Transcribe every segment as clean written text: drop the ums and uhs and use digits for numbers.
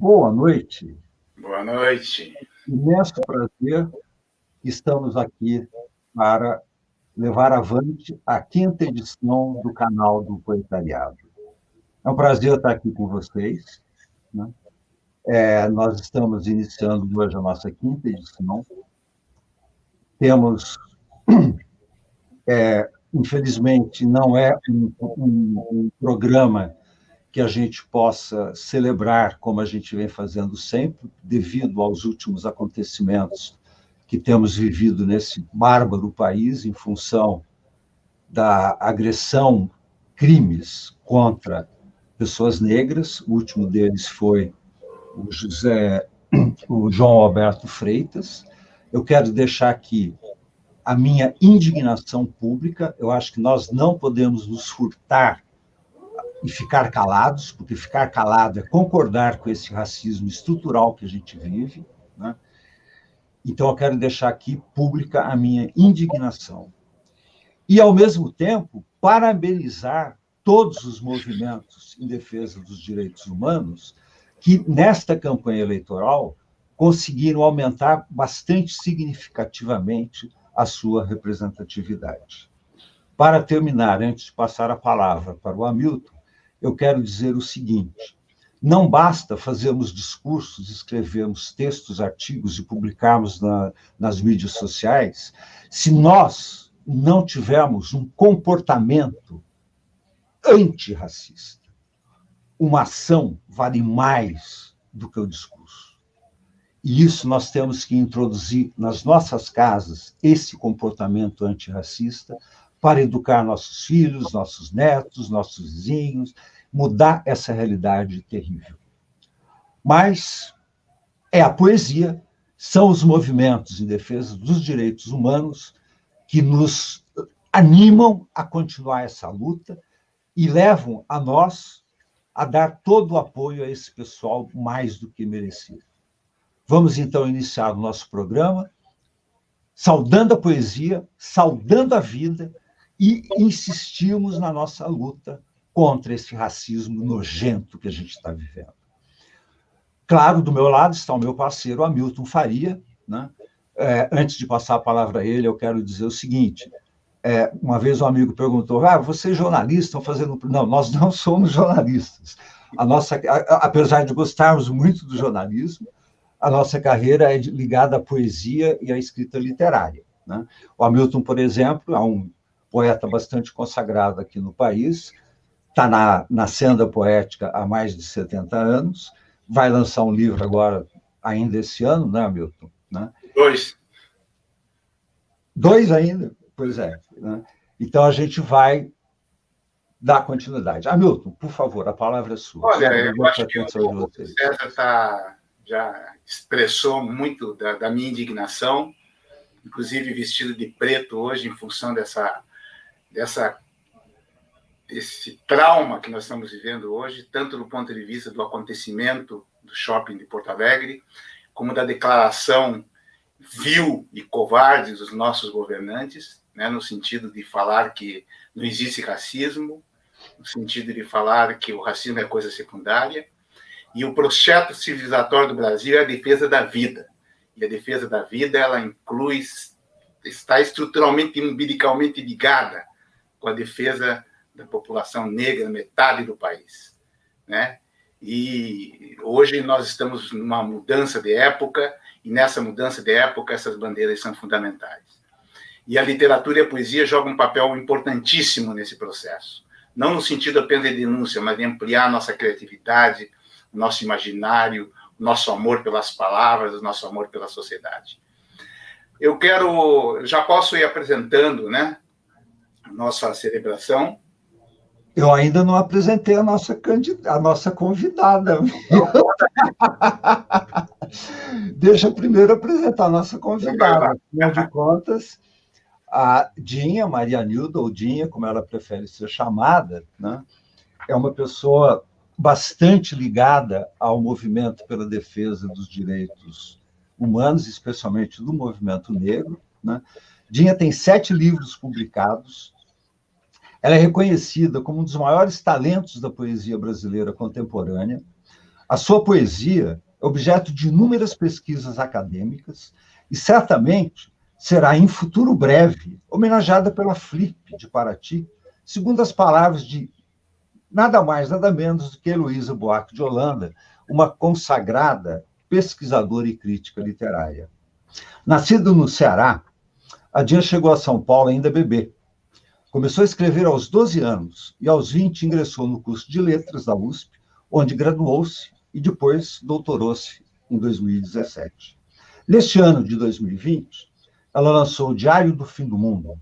Boa noite. Boa noite. Imenso prazer. Estamos aqui para levar avante a quinta edição do canal do Proletariado. É um prazer estar aqui com vocês, né? Nós estamos iniciando hoje a nossa quinta edição. Temos, infelizmente, não é um programa que a gente possa celebrar como a gente vem fazendo sempre, devido aos últimos acontecimentos que temos vivido nesse bárbaro país, em função da agressão, crimes contra pessoas negras. O último deles foi o João Alberto Freitas. Eu quero deixar aqui a minha indignação pública. Eu acho que nós não podemos nos furtar e ficar calados, porque ficar calado é concordar com esse racismo estrutural que a gente vive, né? Então, eu quero deixar aqui pública a minha indignação. E, ao mesmo tempo, parabenizar todos os movimentos em defesa dos direitos humanos que, nesta campanha eleitoral, conseguiram aumentar bastante significativamente a sua representatividade. Para terminar, antes de passar a palavra para o Hamilton, eu quero dizer o seguinte: não basta fazermos discursos, escrevermos textos, artigos e publicarmos nas mídias sociais, se nós não tivermos um comportamento antirracista. Uma ação vale mais do que o discurso. E isso nós temos que introduzir nas nossas casas, esse comportamento antirracista, para educar nossos filhos, nossos netos, nossos vizinhos, mudar essa realidade terrível. Mas é a poesia, são os movimentos em defesa dos direitos humanos que nos animam a continuar essa luta e levam a nós a dar todo o apoio a esse pessoal mais do que merecido. Vamos, então, iniciar o nosso programa saudando a poesia, saudando a vida e insistimos na nossa luta contra esse racismo nojento que a gente está vivendo. Claro, do meu lado está o meu parceiro Hamilton Faria, né? Antes de passar a palavra a ele, eu quero dizer o seguinte: uma vez um amigo perguntou: vocês jornalistas estão fazendo... Não, nós não somos jornalistas. Apesar de gostarmos muito do jornalismo, a nossa carreira é ligada à poesia e à escrita literária, né? O Hamilton, por exemplo, é um poeta bastante consagrado aqui no país, está na senda poética há mais de 70 anos, vai lançar um livro agora, ainda esse ano, né, Hamilton? Né? Dois ainda? Pois é. Né? Então, a gente vai dar continuidade. Hamilton, por favor, a palavra é sua. Olha, eu acho que o César já expressou muito da minha indignação, inclusive vestido de preto hoje, em função desse trauma que nós estamos vivendo hoje, tanto do ponto de vista do acontecimento do shopping de Porto Alegre, como da declaração vil e covarde dos nossos governantes, né, no sentido de falar que não existe racismo, no sentido de falar que o racismo é coisa secundária, e o projeto civilizatório do Brasil é a defesa da vida. E a defesa da vida, ela inclui, está estruturalmente e umbilicalmente ligada com a defesa da população negra, metade do país, né? E hoje nós estamos numa mudança de época, e nessa mudança de época essas bandeiras são fundamentais. E a literatura e a poesia jogam um papel importantíssimo nesse processo. Não no sentido apenas de denúncia, mas de ampliar nossa criatividade, nosso imaginário, nosso amor pelas palavras, o nosso amor pela sociedade. Já posso ir apresentando, né, a nossa celebração. Eu ainda não apresentei a nossa convidada. Deixa eu primeiro apresentar a nossa convidada. Afinal de contas, a Dinha, Maria Nilda, ou Dinha, como ela prefere ser chamada, né, é uma pessoa bastante ligada ao movimento pela defesa dos direitos humanos, especialmente do movimento negro, né? Dinha tem 7 livros publicados. Ela é reconhecida como um dos maiores talentos da poesia brasileira contemporânea. A sua poesia é objeto de inúmeras pesquisas acadêmicas e certamente será, em futuro breve, homenageada pela Flip de Paraty, segundo as palavras de nada mais, nada menos do que Heloísa Buarque de Holanda, uma consagrada pesquisadora e crítica literária. Nascida no Ceará, a Dinha chegou a São Paulo ainda bebê. Começou a escrever aos 12 anos e, aos 20, ingressou no curso de Letras da USP, onde graduou-se e depois doutorou-se em 2017. Neste ano de 2020, ela lançou o Diário do Fim do Mundo,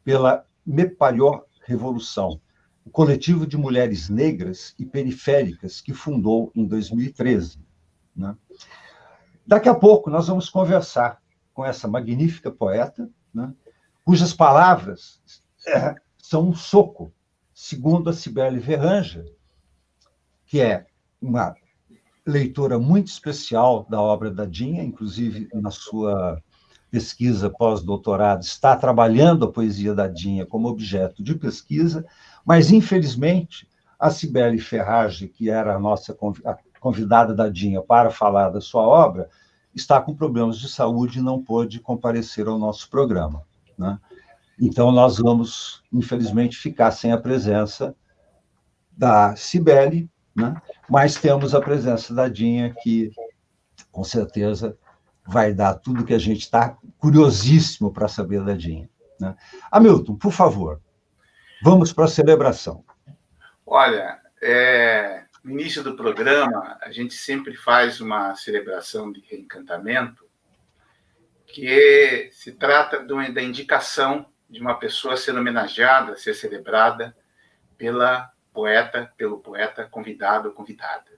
pela Mepaior Revolução, o coletivo de mulheres negras e periféricas que fundou em 2013. Né? Daqui a pouco nós vamos conversar com essa magnífica poeta, né, cujas palavras são um soco, segundo a Cibele Verranja, que é uma leitora muito especial da obra da Dinha, inclusive na sua pesquisa pós-doutorado, está trabalhando a poesia da Dinha como objeto de pesquisa, mas, infelizmente, a Cibele Ferrage, que era a nossa convidada da Dinha para falar da sua obra, está com problemas de saúde e não pôde comparecer ao nosso programa. Né? Então, nós vamos, infelizmente, ficar sem a presença da Cibele, né? Mas temos a presença da Dinha, que, com certeza, vai dar tudo que a gente está curiosíssimo para saber da Dinha. Né? Hamilton, por favor, vamos para a celebração. Olha, no início do programa, a gente sempre faz uma celebração de reencantamento, que se trata da indicação de uma pessoa ser homenageada, ser celebrada pelo poeta convidado ou convidada.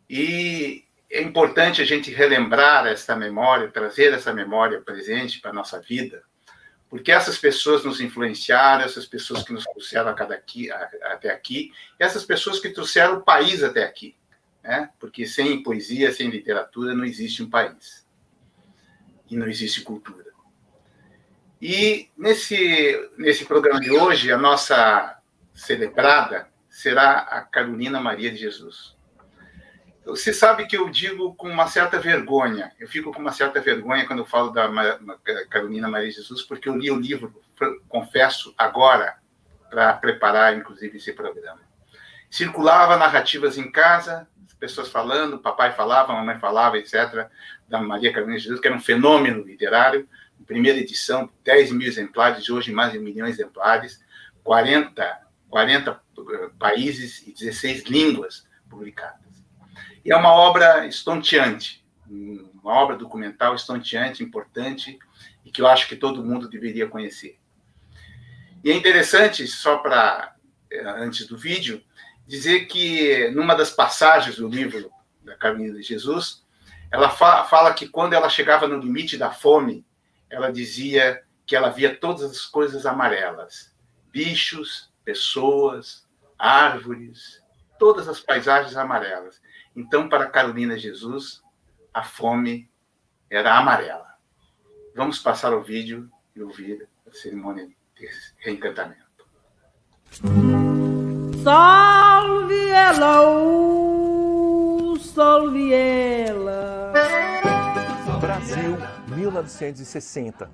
E é importante a gente relembrar essa memória, trazer essa memória presente para a nossa vida, porque essas pessoas nos influenciaram, essas pessoas que nos trouxeram até aqui, e essas pessoas que trouxeram o país até aqui, né? Porque sem poesia, sem literatura, não existe um país. E não existe cultura. E nesse programa de hoje, a nossa celebrada será a Carolina Maria de Jesus. Você sabe que eu digo com uma certa vergonha, eu fico com uma certa vergonha quando eu falo da Carolina Maria de Jesus, porque eu li o livro, confesso, agora, para preparar, inclusive, esse programa. Circulava narrativas em casa, pessoas falando, papai falava, mamãe falava, etc., da Maria Carolina de Jesus, que era um fenômeno literário, primeira edição, 10 mil exemplares, hoje mais de 1 milhão de exemplares, 40 países e 16 línguas publicadas. E é uma obra estonteante, uma obra documental estonteante, importante, e que eu acho que todo mundo deveria conhecer. E é interessante, só para, antes do vídeo, dizer que, numa das passagens do livro da Carolina de Jesus, ela fala que quando ela chegava no limite da fome, ela dizia que ela via todas as coisas amarelas. Bichos, pessoas, árvores, todas as paisagens amarelas. Então, para Carolina Jesus, a fome era amarela. Vamos passar o vídeo e ouvir a cerimônia de reencantamento. Salve ela, salve ela. Brasil, 1960.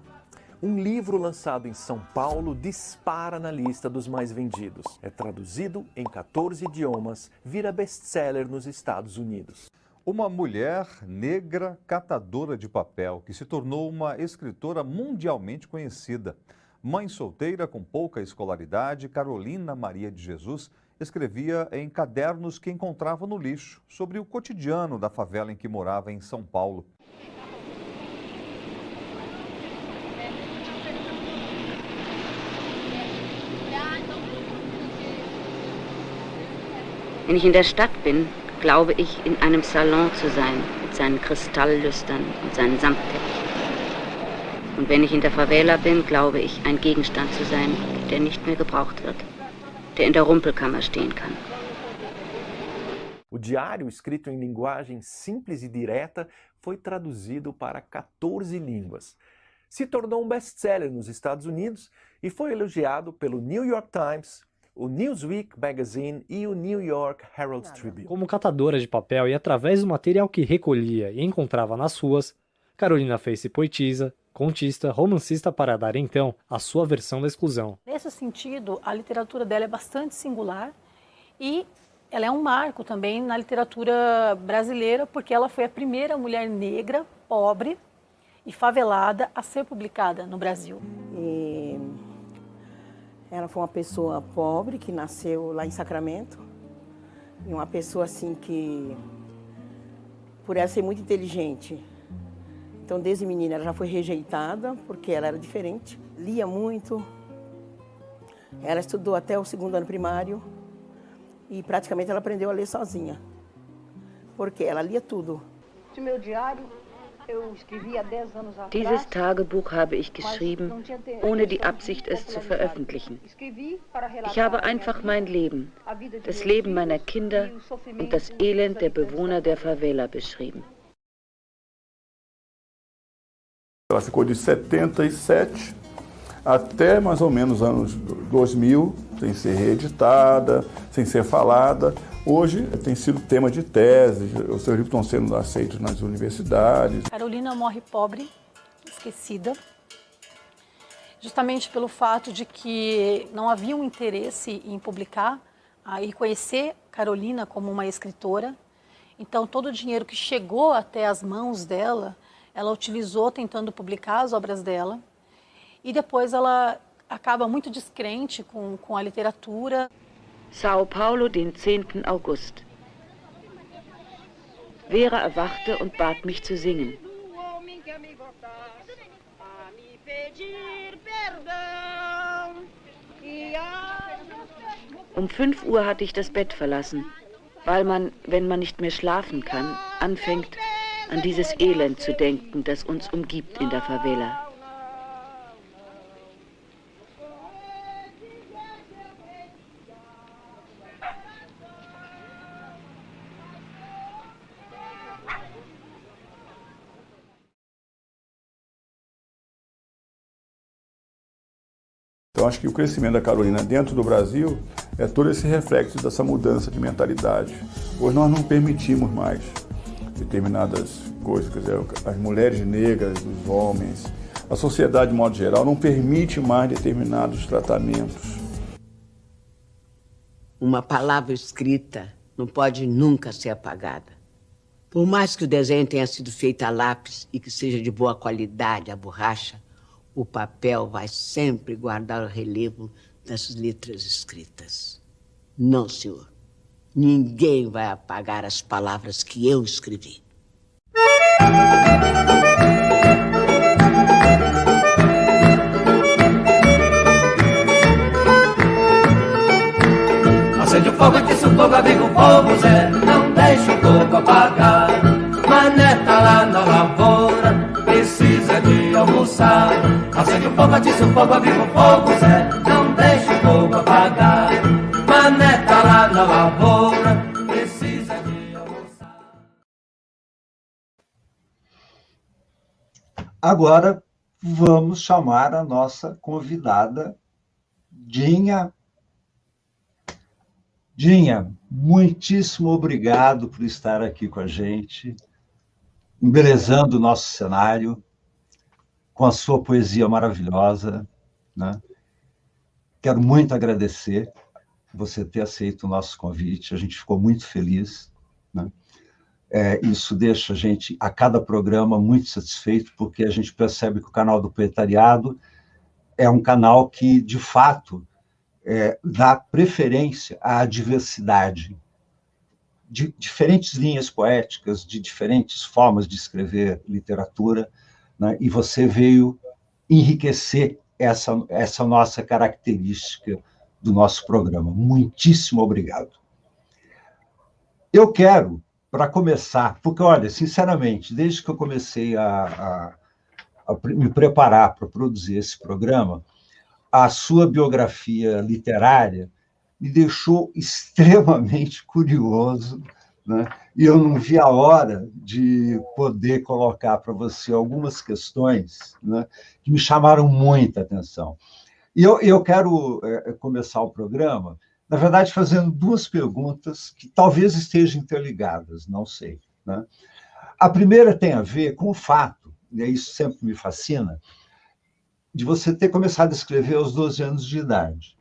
Um livro lançado em São Paulo dispara na lista dos mais vendidos. É traduzido em 14 idiomas, vira best-seller nos Estados Unidos. Uma mulher negra catadora de papel que se tornou uma escritora mundialmente conhecida. Mãe solteira com pouca escolaridade, Carolina Maria de Jesus escrevia em cadernos que encontrava no lixo sobre o cotidiano da favela em que morava em São Paulo. Wenn ich in der Stadt bin, glaube ich, in einem Salon zu sein, mit seinen Kristalllüstern und seinen Samtteppichen. Und wenn ich in der Favela bin, glaube ich, ein Gegenstand zu sein, der nicht mehr gebraucht wird, der in der Rumpelkammer stehen kann. O diário, escrito em linguagem simples e direta, foi traduzido para 14 línguas. Se tornou um best-seller nos Estados Unidos e foi elogiado pelo New York Times, o Newsweek Magazine e o New York Herald Tribune. Como catadora de papel e através do material que recolhia e encontrava nas ruas, Carolina fez-se poetisa, contista, romancista para dar então a sua versão da exclusão. Nesse sentido, a literatura dela é bastante singular e ela é um marco também na literatura brasileira, porque ela foi a primeira mulher negra, pobre e favelada a ser publicada no Brasil. E ela foi uma pessoa pobre que nasceu lá em Sacramento, e uma pessoa assim que, por ela ser muito inteligente, então desde menina ela já foi rejeitada porque ela era diferente, lia muito, ela estudou até o 2º ano primário e praticamente ela aprendeu a ler sozinha, porque ela lia tudo. No meu diário eu escrevi há 10 anos atrás. Dieses Tagebuch habe ich geschrieben, ohne die Absicht, es zu veröffentlichen. Ich habe einfach mein Leben, das Leben meiner Kinder und das Elend der Bewohner der Favela beschrieben. Ela ficou de 77 até mais ou menos anos 2000, sem ser reeditada, sem ser falada. Hoje tem sido tema de tese, os seus livros estão sendo aceitos nas universidades. Carolina morre pobre, esquecida, justamente pelo fato de que não havia um interesse em publicar e conhecer Carolina como uma escritora. Então, todo o dinheiro que chegou até as mãos dela, ela utilizou tentando publicar as obras dela. E depois ela acaba muito descrente com a literatura. Sao Paulo, den 10. August. Vera erwachte und bat mich zu singen. Um 5 Uhr hatte ich das Bett verlassen, weil man, wenn man nicht mehr schlafen kann, anfängt, an dieses Elend zu denken, das uns umgibt in der Favela. Então, acho que o crescimento da Carolina dentro do Brasil é todo esse reflexo dessa mudança de mentalidade. Hoje nós não permitimos mais determinadas coisas, quer dizer, as mulheres negras, os homens, a sociedade de modo geral não permite mais determinados tratamentos. Uma palavra escrita não pode nunca ser apagada. Por mais que o desenho tenha sido feito a lápis e que seja de boa qualidade a borracha, o papel vai sempre guardar o relevo das letras escritas. Não, senhor. Ninguém vai apagar as palavras que eu escrevi. Acende o fogo, atiça o fogo, aviva o fogo, Zé. Não deixa o fogo apagar. Mané tá lá na lavoura, precisa de almoçar. Acende o fogo, atiça o fogo, aviva o fogo, Zé. Não deixa o fogo apagar. Mané tá lá na lavoura, precisa de almoçar. Agora vamos chamar a nossa convidada, Dinha. Dinha, muitíssimo obrigado por estar aqui com a gente, embelezando o nosso cenário com a sua poesia maravilhosa, né? Quero muito agradecer você ter aceito o nosso convite, a gente ficou muito feliz, né? Isso deixa a gente, a cada programa, muito satisfeito, porque a gente percebe que o canal do Poetariado é um canal que, de fato, dá preferência à diversidade de diferentes linhas poéticas, de diferentes formas de escrever literatura, né? E você veio enriquecer essa nossa característica do nosso programa. Muitíssimo obrigado. Eu quero, para começar, porque, olha, sinceramente, desde que eu comecei a me preparar para produzir esse programa, a sua biografia literária me deixou extremamente curioso, né? E eu não vi a hora de poder colocar para você algumas questões, né, que me chamaram muita atenção. E eu quero começar o programa, na verdade, fazendo duas perguntas que talvez estejam interligadas, não sei, né? A primeira tem a ver com o fato, e isso sempre me fascina, de você ter começado a escrever aos 12 anos de idade.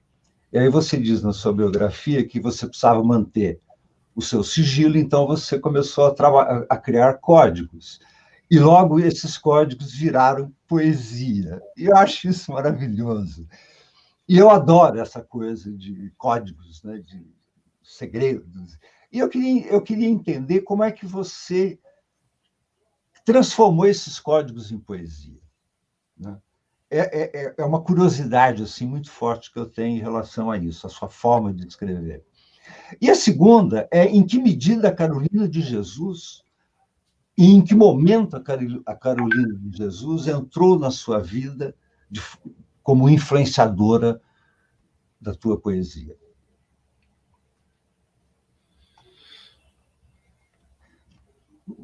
E aí você diz na sua biografia que você precisava manter o seu sigilo, então você começou a criar códigos. E logo esses códigos viraram poesia. E eu acho isso maravilhoso. E eu adoro essa coisa de códigos, né, de segredos. E eu queria entender como é que você transformou esses códigos em poesia, né? É uma curiosidade assim, muito forte que eu tenho em relação a isso, a sua forma de escrever. E a segunda é em que medida a Carolina de Jesus, e em que momento a Carolina de Jesus entrou na sua vida como influenciadora da tua poesia.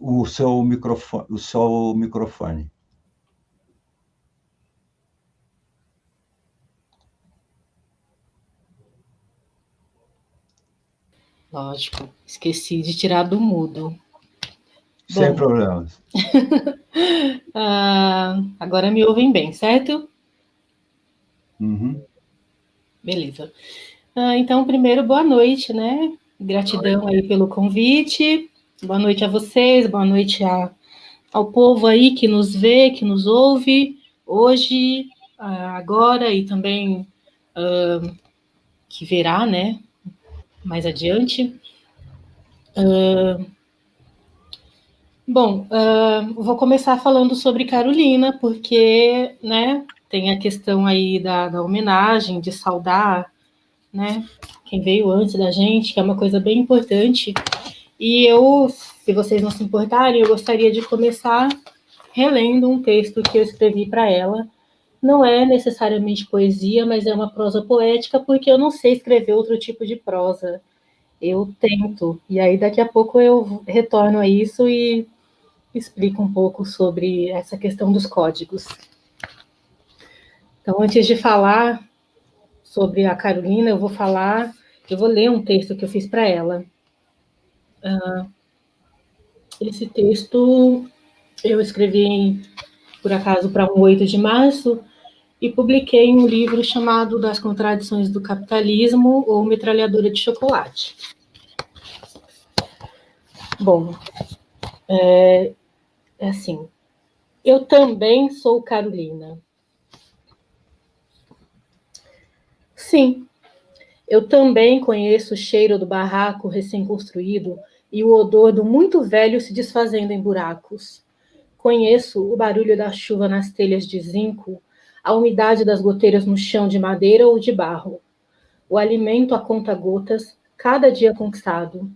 O seu microfone. Lógico, esqueci de tirar do mudo. Sem problemas. Agora me ouvem bem, certo? Uhum. Beleza. Então, primeiro, boa noite, né? Gratidão aí pelo convite. Boa noite a vocês, boa noite ao povo aí que nos vê, que nos ouve hoje, agora e também que verá, né? Mais adiante. Vou começar falando sobre Carolina, porque, né, tem a questão aí da homenagem, de saudar, né, quem veio antes da gente, que é uma coisa bem importante. E eu, se vocês não se importarem, eu gostaria de começar relendo um texto que eu escrevi para ela. Não é necessariamente poesia, mas é uma prosa poética, porque eu não sei escrever outro tipo de prosa. Eu tento, e aí daqui a pouco eu retorno a isso e explico um pouco sobre essa questão dos códigos. Então, antes de falar sobre a Carolina, eu vou ler um texto que eu fiz para ela. Esse texto eu escrevi, por acaso, para um 8 de março, e publiquei em um livro chamado Das Contradições do Capitalismo ou Metralhadora de Chocolate. Bom, é assim, eu também sou Carolina. Sim, eu também conheço o cheiro do barraco recém-construído e o odor do muito velho se desfazendo em buracos. Conheço o barulho da chuva nas telhas de zinco, a umidade das goteiras no chão de madeira ou de barro, o alimento a conta-gotas, cada dia conquistado.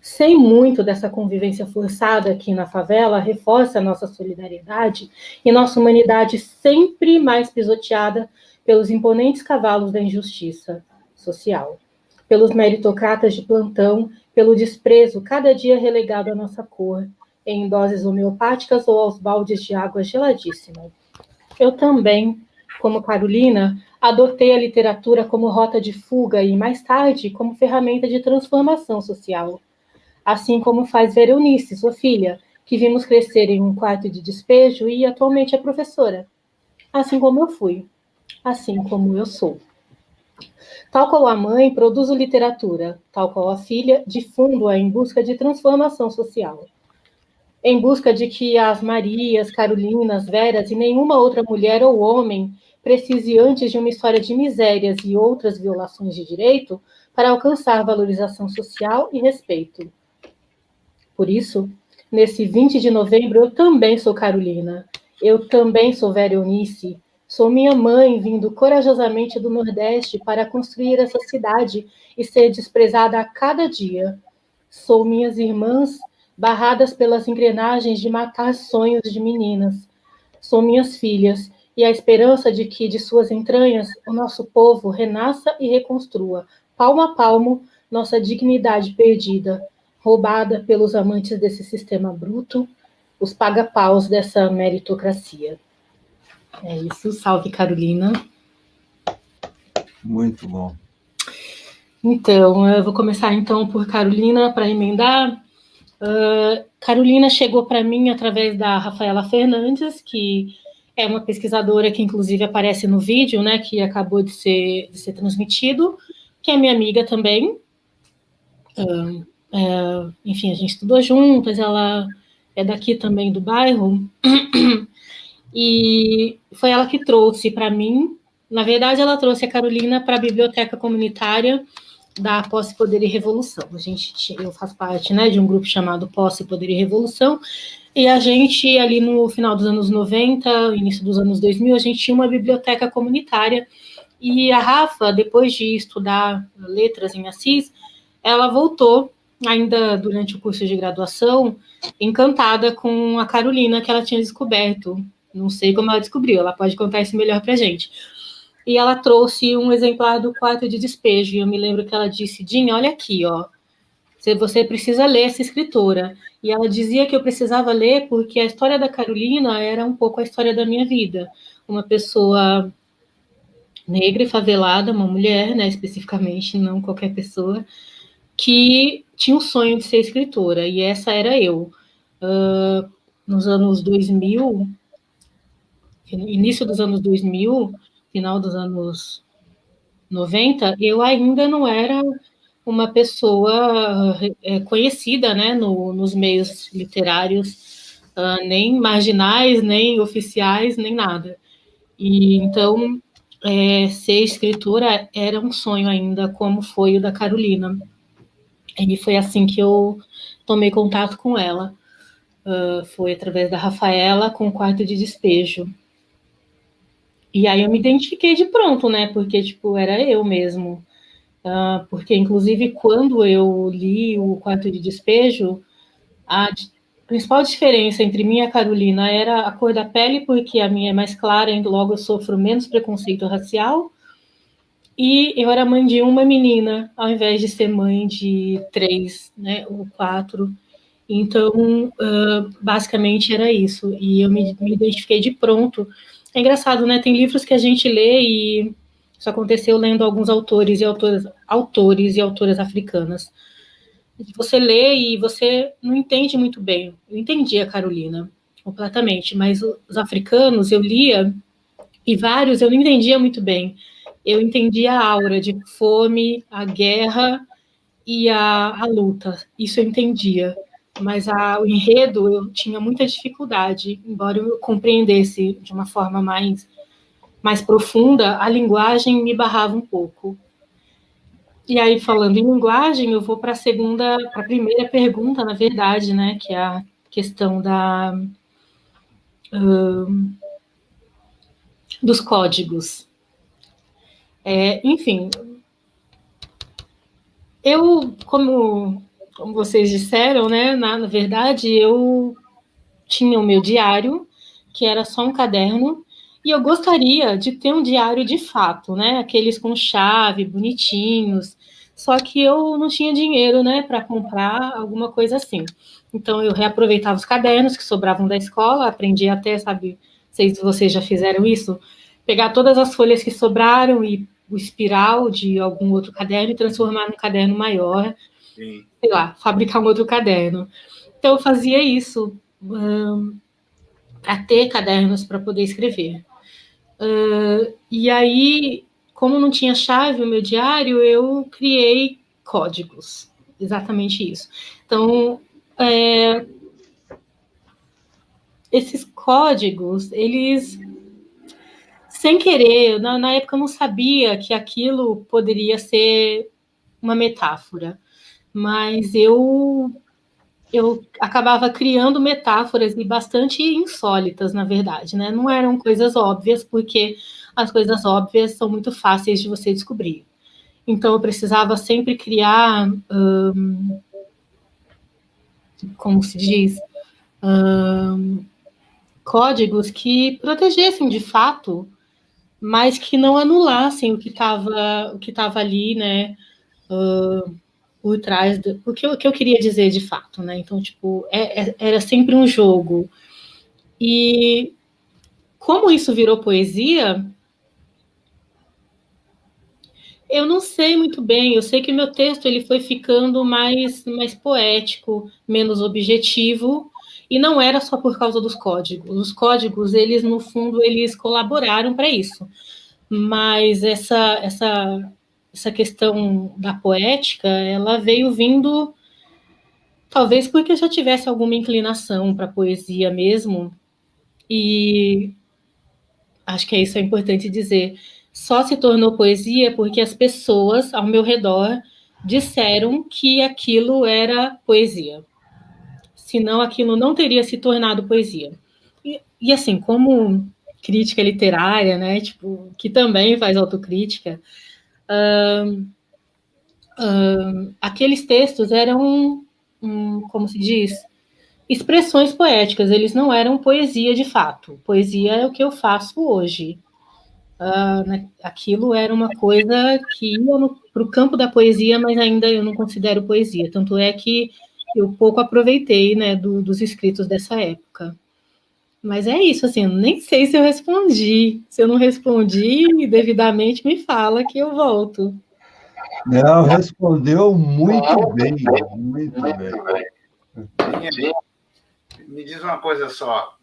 Sei muito dessa convivência forçada aqui na favela, reforça a nossa solidariedade e nossa humanidade sempre mais pisoteada pelos imponentes cavalos da injustiça social, pelos meritocratas de plantão, pelo desprezo cada dia relegado à nossa cor, em doses homeopáticas ou aos baldes de água geladíssima. Eu também, como Carolina, adotei a literatura como rota de fuga e, mais tarde, como ferramenta de transformação social. Assim como faz Veronice, sua filha, que vimos crescer em um quarto de despejo e atualmente é professora. Assim como eu fui. Assim como eu sou. Tal qual a mãe, produzo literatura. Tal qual a filha, difundo-a em busca de transformação social. Em busca de que as Marias, Carolinas, Veras e nenhuma outra mulher ou homem precise antes de uma história de misérias e outras violações de direito para alcançar valorização social e respeito. Por isso, nesse 20 de novembro, eu também sou Carolina. Eu também sou Veronice. Sou minha mãe vindo corajosamente do Nordeste para construir essa cidade e ser desprezada a cada dia. Sou minhas irmãs barradas pelas engrenagens de matar sonhos de meninas. Sou minhas filhas e a esperança de que de suas entranhas o nosso povo renasça e reconstrua, palmo a palmo, nossa dignidade perdida, roubada pelos amantes desse sistema bruto, os paga-paus dessa meritocracia. É isso, salve Carolina. Muito bom. Então, eu vou começar então por Carolina, para emendar. Carolina chegou para mim através da Rafaela Fernandes, que é uma pesquisadora que inclusive aparece no vídeo, né, que acabou de ser transmitido, que é minha amiga também. Enfim, a gente estudou juntas, ela é daqui também do bairro, e foi ela que trouxe para mim. Na verdade, ela trouxe a Carolina para a biblioteca comunitária da Posse, Poder e Revolução. Eu faço parte, né, de um grupo chamado Posse, Poder e Revolução, e a gente, ali no final dos anos 90, início dos anos 2000, a gente tinha uma biblioteca comunitária, e a Rafa, depois de estudar letras em Assis, ela voltou, ainda durante o curso de graduação, encantada com a Carolina que ela tinha descoberto. Não sei como ela descobriu, ela pode contar isso melhor para a gente. E ela trouxe um exemplar do Quarto de Despejo, e eu me lembro que ela disse: Dinha, olha aqui, ó, você precisa ler essa escritora. E ela dizia que eu precisava ler porque a história da Carolina era um pouco a história da minha vida. Uma pessoa negra e favelada, uma mulher, né, especificamente, não qualquer pessoa, que tinha um sonho de ser escritora, e essa era eu. Nos anos 2000, início dos anos 2000, final dos anos 90, eu ainda não era uma pessoa conhecida, né, nos meios literários, nem marginais, nem oficiais, nem nada. E então, ser escritora era um sonho ainda, como foi o da Carolina. E foi assim que eu tomei contato com ela. Foi através da Rafaela com o Quarto de Despejo. E aí eu me identifiquei de pronto, né? Porque, tipo, era eu mesmo. Porque, inclusive, quando eu li o Quarto de Despejo, a principal diferença entre mim e a Carolina era a cor da pele, porque a minha é mais clara e logo eu sofro menos preconceito racial. E eu era mãe de uma menina, ao invés de ser mãe de 3, né, ou 4. Então, basicamente era isso. E eu me identifiquei de pronto. É engraçado, né? Tem livros que a gente lê e isso aconteceu lendo alguns autores e autoras africanas. Você lê e você não entende muito bem. Eu entendi a Carolina completamente, mas os africanos eu lia e vários eu não entendia muito bem. Eu entendia a aura de fome, a guerra e a luta. Isso eu entendia. Mas o enredo eu tinha muita dificuldade, embora eu compreendesse de uma forma mais profunda, a linguagem me barrava um pouco. E aí, falando em linguagem, eu vou para a primeira pergunta, na verdade, né, que é a questão dos códigos. Enfim, eu, como vocês disseram, né, na verdade, eu tinha o meu diário, que era só um caderno, e eu gostaria de ter um diário de fato, né, aqueles com chave, bonitinhos, só que eu não tinha dinheiro, né, para comprar alguma coisa assim. Então, eu reaproveitava os cadernos que sobravam da escola, aprendi até, sabe, não sei se vocês já fizeram isso, pegar todas as folhas que sobraram e o espiral de algum outro caderno e transformar num caderno maior, Sim. Sei lá, fabricar um outro caderno. Então, eu fazia isso para ter cadernos para poder escrever. E aí, como não tinha chave o meu diário, eu criei códigos. Exatamente isso. Então, esses códigos, eles, sem querer, na época eu não sabia que aquilo poderia ser uma metáfora, mas eu acabava criando metáforas e bastante insólitas, na verdade, né? Não eram coisas óbvias, porque as coisas óbvias são muito fáceis de você descobrir. Então, eu precisava sempre criar, como se diz, códigos que protegessem de fato, mas que não anulassem o que estava ali, né? Por trás o que eu queria dizer de fato, né? Então, tipo, era sempre um jogo. E como isso virou poesia, Eu não sei muito bem, eu sei que o meu texto ele foi ficando mais poético, menos objetivo, e não era só por causa dos códigos. Os códigos, eles, no fundo, eles colaboraram para isso. Mas essa questão da poética, ela veio vindo, talvez porque eu já tivesse alguma inclinação para poesia mesmo, e acho que isso é importante dizer. Só se tornou poesia porque as pessoas ao meu redor disseram que aquilo era poesia. Senão aquilo não teria se tornado poesia. E assim, como crítica literária, né, tipo, que também faz autocrítica, aqueles textos eram, como se diz, expressões poéticas, eles não eram poesia de fato. Poesia é o que eu faço hoje. Aquilo era uma coisa que ia para o campo da poesia, mas ainda eu não considero poesia. Tanto é que eu pouco aproveitei, né, dos escritos dessa época. Mas é isso, assim, nem sei se eu respondi. Se eu não respondi devidamente, me fala que eu volto. Não, respondeu muito bem, muito bem. Me diz uma coisa só,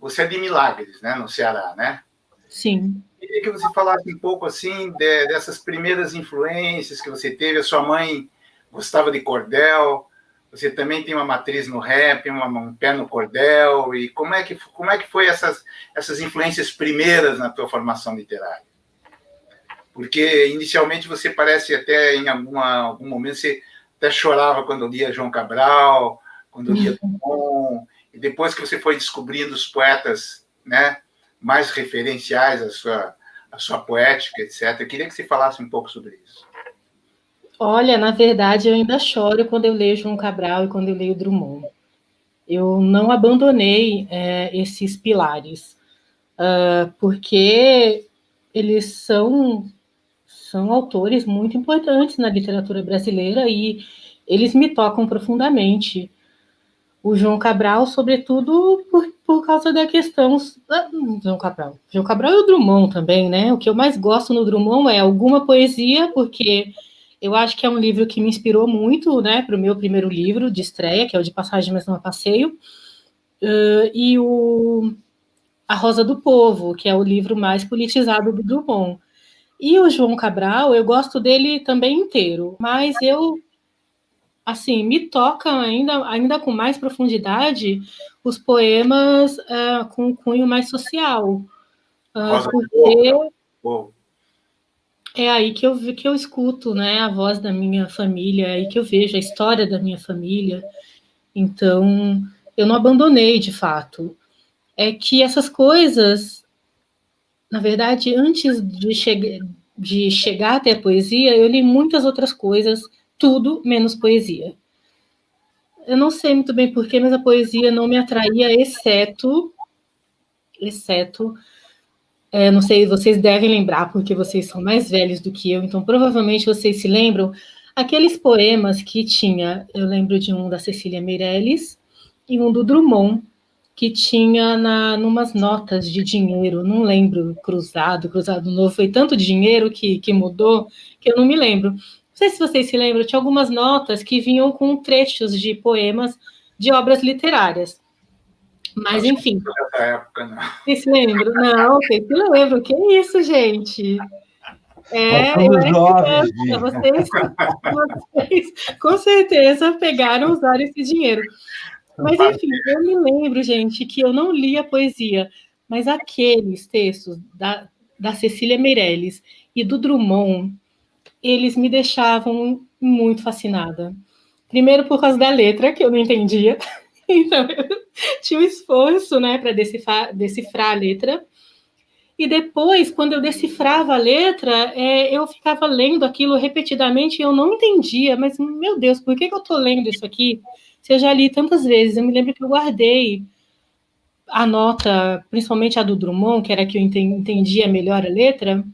você é de Milagres, né, no Ceará, né? Sim. Queria que você falasse um pouco, assim, dessas primeiras influências que você teve. A sua mãe gostava de cordel, você também tem uma matriz no rap, um pé no cordel, e como é que foi essas influências primeiras na tua formação literária? Porque, inicialmente, você parece até, em algum momento, você até chorava quando lia João Cabral, quando lia Drummond, e depois que você foi descobrindo os poetas, né, mais referenciais à sua poética, etc. Eu queria que você falasse um pouco sobre isso. Olha, na verdade, eu ainda choro quando eu leio João Cabral e quando eu leio Drummond. Eu não abandonei esses pilares, porque eles são autores muito importantes na literatura brasileira e eles me tocam profundamente. O João Cabral, sobretudo, por causa da questão... João Cabral e o Drummond também, né? O que eu mais gosto no Drummond é alguma poesia, porque eu acho que é um livro que me inspirou muito, né, para o meu primeiro livro de estreia, que é o De Passagem, Mas Não a Passeio, e A Rosa do Povo, que é o livro mais politizado do Drummond. E o João Cabral, eu gosto dele também inteiro, mas assim, me toca ainda com mais profundidade os poemas com um cunho mais social. Porque é aí que eu escuto, né, a voz da minha família, é aí que eu vejo a história da minha família. Então, eu não abandonei, de fato. É que essas coisas, na verdade, antes de chegar até a poesia, eu li muitas outras coisas, tudo menos poesia. Eu não sei muito bem porquê, mas a poesia não me atraía, exceto não sei, vocês devem lembrar, porque vocês são mais velhos do que eu, então provavelmente vocês se lembram, aqueles poemas que tinha, eu lembro de um da Cecília Meirelles e um do Drummond, que tinha numas notas de dinheiro, não lembro, cruzado novo, foi tanto dinheiro que mudou, que eu não me lembro. Não sei se vocês se lembram, tinha algumas notas que vinham com trechos de poemas de obras literárias. Mas, enfim. Nessa época, não. Vocês se lembram? Não, vocês se lembram. Que isso, gente? Eu era criança. Vocês, com certeza, pegaram, usaram esse dinheiro. Mas, enfim, eu me lembro, gente, que eu não lia poesia, mas aqueles textos da Cecília Meirelles e do Drummond, eles me deixavam muito fascinada. Primeiro por causa da letra, que eu não entendia. Então, eu tinha um esforço, né, para decifrar a letra. E depois, quando eu decifrava a letra, eu ficava lendo aquilo repetidamente e eu não entendia. Mas, meu Deus, por que eu estou lendo isso aqui? Se eu já li tantas vezes. Eu me lembro que eu guardei a nota, principalmente a do Drummond, que era a que eu entendia melhor a letra.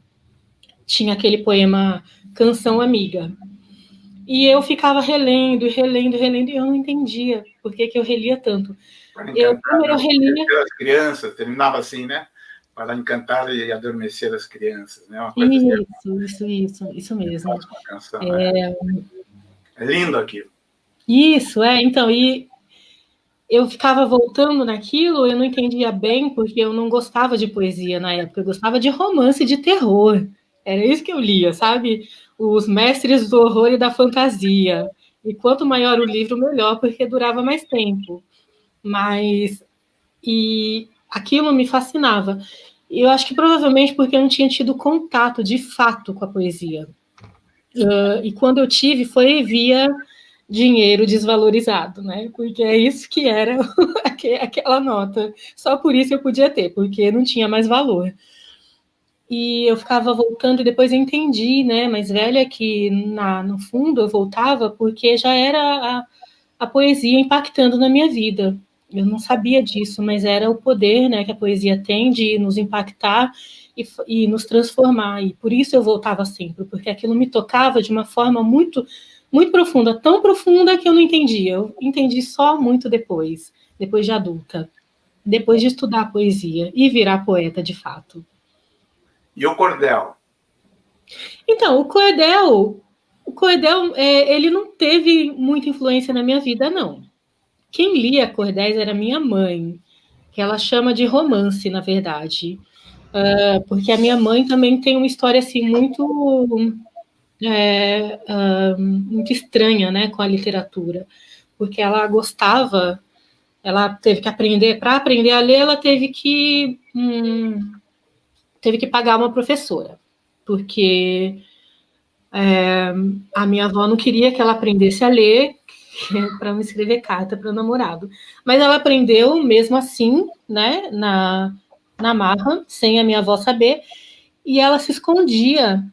Tinha aquele poema Canção Amiga. E eu ficava relendo, e eu não entendia por que eu relia tanto. Primeiro eu relia... As crianças, terminava assim, né? para encantar e adormecer as crianças, né? Uma coisa Isso mesmo. Ótima canção, né? É lindo aquilo. Isso, então, e eu ficava voltando naquilo, eu não entendia bem, porque eu não gostava de poesia na época, eu gostava de romance de terror. Era isso que eu lia, sabe? Os mestres do horror e da fantasia. E quanto maior o livro, melhor, porque durava mais tempo. E aquilo me fascinava. E eu acho que provavelmente porque eu não tinha tido contato de fato com a poesia. E quando eu tive, foi via dinheiro desvalorizado, né? Porque é isso que era aquela nota. Só por isso eu podia ter, porque não tinha mais valor. E eu ficava voltando e depois eu entendi, né, mais velha, que no fundo eu voltava porque já era a poesia impactando na minha vida. Eu não sabia disso, mas era o poder, né, que a poesia tem de nos impactar e nos transformar. E por isso eu voltava sempre, porque aquilo me tocava de uma forma muito, muito profunda, tão profunda que eu não entendia. Eu entendi só muito depois de adulta, depois de estudar poesia e virar poeta de fato. E o cordel? Então, o cordel, ele não teve muita influência na minha vida, não. Quem lia cordéis era minha mãe, que ela chama de romance, na verdade. Porque a minha mãe também tem uma história assim muito estranha, né, com a literatura, porque ela gostava, ela teve que aprender, para aprender a ler, ela teve que pagar uma professora, porque a minha avó não queria que ela aprendesse a ler para não escrever carta para o namorado. Mas ela aprendeu mesmo assim, né, na marra, sem a minha avó saber, e ela se escondia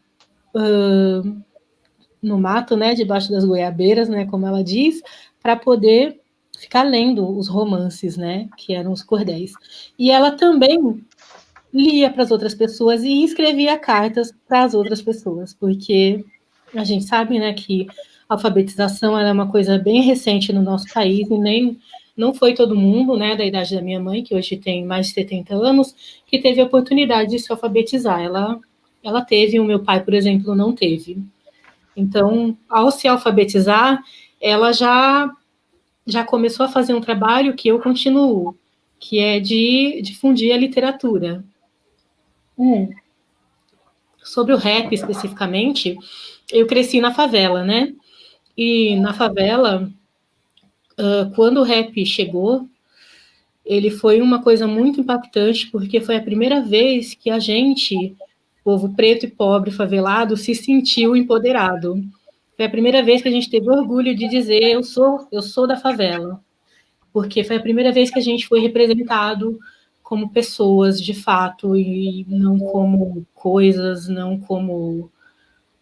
no mato, né, debaixo das goiabeiras, né, como ela diz, para poder ficar lendo os romances, né, que eram os cordéis. E ela também lia para as outras pessoas e escrevia cartas para as outras pessoas, porque a gente sabe, né, que a alfabetização é uma coisa bem recente no nosso país, e não foi todo mundo, né, da idade da minha mãe, que hoje tem mais de 70 anos, que teve a oportunidade de se alfabetizar. Ela teve, o meu pai, por exemplo, não teve. Então, ao se alfabetizar, ela já começou a fazer um trabalho que eu continuo, que é de difundir a literatura. Sobre o rap, especificamente, eu cresci na favela, né? E na favela, quando o rap chegou, ele foi uma coisa muito impactante, porque foi a primeira vez que a gente, povo preto e pobre, favelado, se sentiu empoderado. Foi a primeira vez que a gente teve orgulho de dizer, eu sou da favela. Porque foi a primeira vez que a gente foi representado como pessoas, de fato, e não como coisas, não como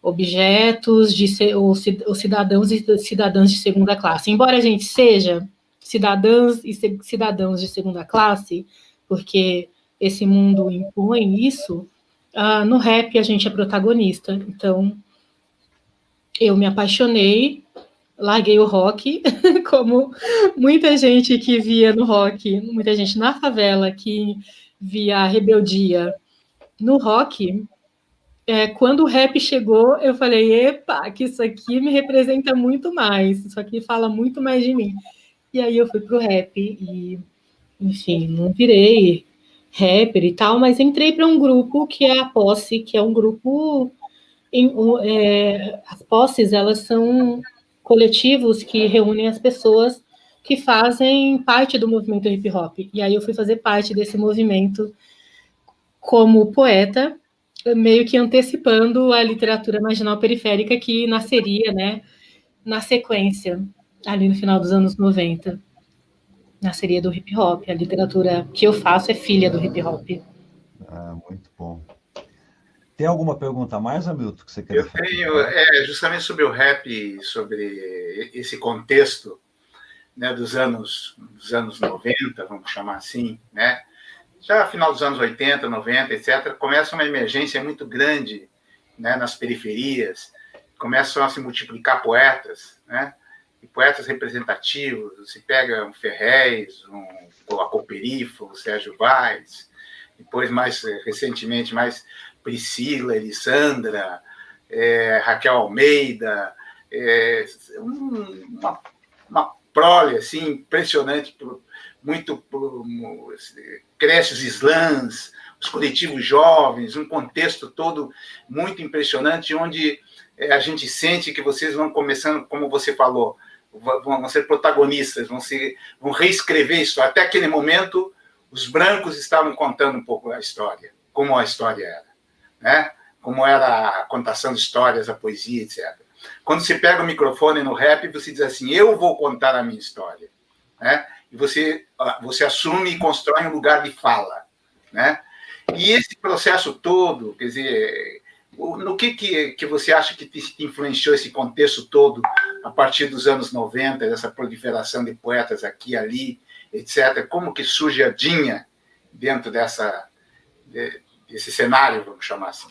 objetos ou cidadãos e cidadãs de segunda classe. Embora a gente seja cidadãs e cidadãos de segunda classe, porque esse mundo impõe isso, no rap a gente é protagonista. Então, eu me apaixonei, larguei o rock, como muita gente que via no rock, muita gente na favela que via a rebeldia no rock. Quando o rap chegou, eu falei, epa, que isso aqui me representa muito mais, isso aqui fala muito mais de mim. E aí eu fui pro rap e, enfim, não virei rapper e tal, mas entrei para um grupo que é a Posse, que é um grupo... as posses, elas são coletivos que reúnem as pessoas que fazem parte do movimento hip hop. E aí eu fui fazer parte desse movimento como poeta, meio que antecipando a literatura marginal periférica que nasceria, né, na sequência, ali no final dos anos 90. Nasceria do hip hop. A literatura que eu faço é filha do hip hop. Muito bom. Tem alguma pergunta a mais, Hamilton, que você quer fazer? Eu tenho, justamente sobre o rap, sobre esse contexto, né, dos anos 90, vamos chamar assim, né? Já no final dos anos 80, 90, etc., começa uma emergência muito grande, né, nas periferias, começam a se multiplicar poetas, né? E poetas representativos, se pega um Ferrez, o Acoperifa, o Sérgio Vaz, depois, mais recentemente, mais Priscila, Elisandra, Raquel Almeida, uma prole assim, impressionante, muito creches islãs, os coletivos jovens, um contexto todo muito impressionante, onde a gente sente que vocês vão começando, como você falou, vão ser protagonistas, vão reescrever isso. Até aquele momento, os brancos estavam contando um pouco a história, como a história era, né? Como era a contação de histórias, a poesia, etc. Quando você pega o microfone no rap, você diz assim, eu vou contar a minha história, né? E você assume e constrói um lugar de fala, né? E esse processo todo, quer dizer, no que você acha que te influenciou esse contexto todo a partir dos anos 90, essa proliferação de poetas aqui e ali, etc. Como que surge a Dinha dentro desse cenário, vamos chamar assim?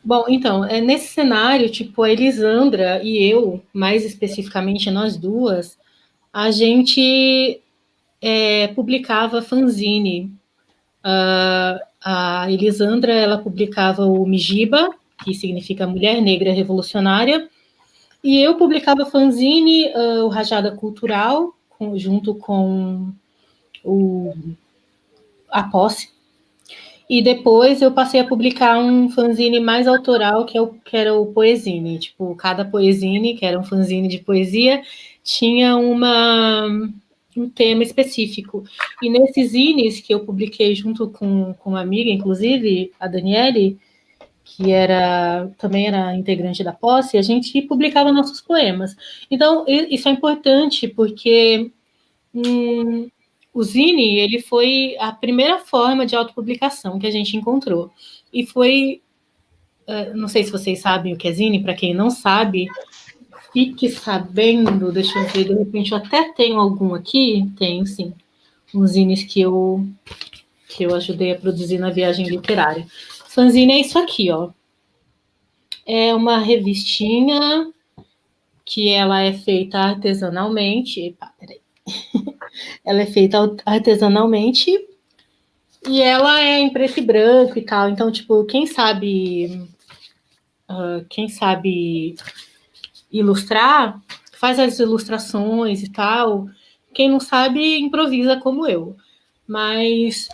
Bom, então, nesse cenário, tipo, a Elisandra e eu, mais especificamente nós duas, a gente publicava fanzine. A Elisandra, ela publicava o Mijiba, que significa Mulher Negra Revolucionária, e eu publicava fanzine, o Rajada Cultural, junto com a Posse. E depois eu passei a publicar um fanzine mais autoral, que era o Poezine. Tipo, cada Poezine, que era um fanzine de poesia, tinha um tema específico. E nesses zines que eu publiquei junto com uma amiga, inclusive, a Daniele, que também era integrante da Posse, a gente publicava nossos poemas. Então, isso é importante, porque o zine, ele foi a primeira forma de autopublicação que a gente encontrou. E foi, não sei se vocês sabem o que é zine, para quem não sabe, fique sabendo, deixa eu ver, de repente eu até tenho algum aqui, tenho sim, uns zines que eu ajudei a produzir na viagem literária. Fanzine é isso aqui, ó. É uma revistinha que ela é feita artesanalmente. Epa, peraí. Ela é feita artesanalmente e ela é em preto e branco e tal. Então, tipo, quem sabe ilustrar, faz as ilustrações e tal. Quem não sabe, improvisa como eu. Mas,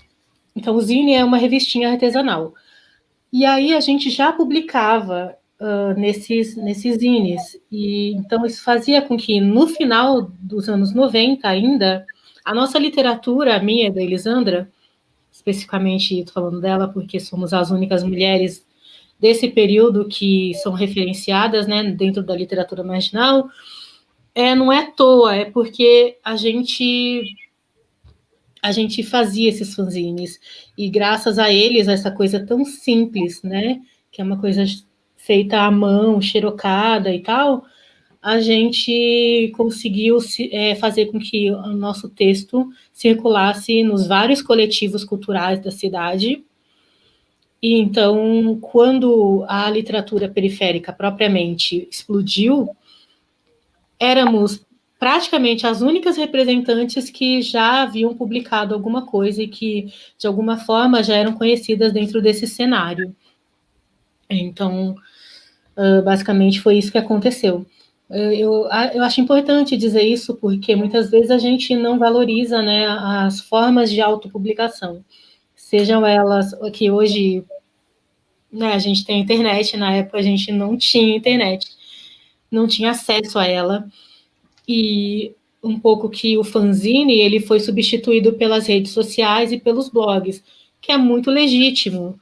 então, o zine é uma revistinha artesanal. E aí a gente já publicava nesses zines. E, então, isso fazia com que, no final dos anos 90 ainda, a nossa literatura, a minha e da Elisandra, especificamente estou falando dela porque somos as únicas mulheres desse período que são referenciadas, né, dentro da literatura marginal, não é à toa, é porque a gente fazia esses fanzines, e graças a eles, essa coisa tão simples, né, que é uma coisa feita à mão, xerocada e tal, a gente conseguiu fazer com que o nosso texto circulasse nos vários coletivos culturais da cidade. E então, quando a literatura periférica propriamente explodiu, éramos praticamente as únicas representantes que já haviam publicado alguma coisa e que, de alguma forma, já eram conhecidas dentro desse cenário. Então, basicamente, foi isso que aconteceu. Eu acho importante dizer isso, porque muitas vezes a gente não valoriza, né, as formas de autopublicação, sejam elas que hoje, né, a gente tem internet, na época a gente não tinha internet, não tinha acesso a ela, e um pouco que o fanzine ele foi substituído pelas redes sociais e pelos blogs, que é muito legítimo.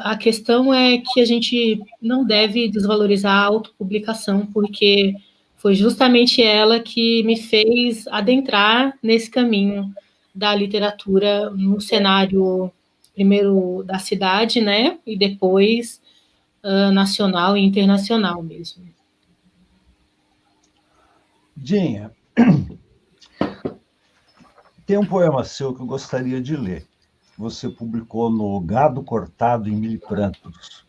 A questão é que a gente não deve desvalorizar a autopublicação, porque foi justamente ela que me fez adentrar nesse caminho da literatura no cenário, primeiro da cidade, né, e depois nacional e internacional mesmo. Dinha, tem um poema seu que eu gostaria de ler. Você publicou no Gado Cortado em Mil Prantos,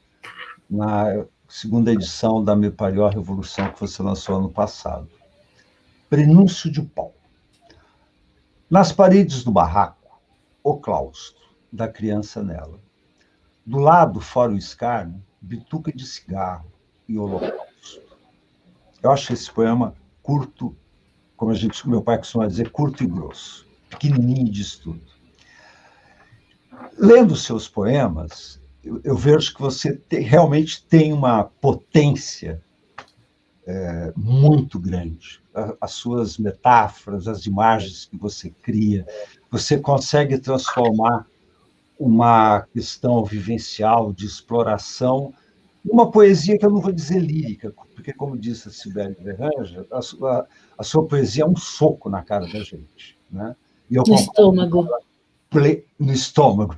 na segunda edição da Me Pariu a Revolução, que você lançou ano passado. Prenúncio de Pau. Nas paredes do barraco, o claustro da criança nela. Do lado, fora o escárnio, bituca de cigarro e holocausto. Eu acho esse poema curto, como meu pai costuma dizer, curto e grosso, pequenininho diz tudo. Lendo seus poemas, eu vejo que você realmente tem uma potência muito grande. As suas metáforas, as imagens que você cria, você consegue transformar uma questão vivencial de exploração numa poesia que eu não vou dizer lírica, porque, como disse a Sibeli Verranja, a sua poesia é um soco na cara da gente. Né? E no estômago. No estômago.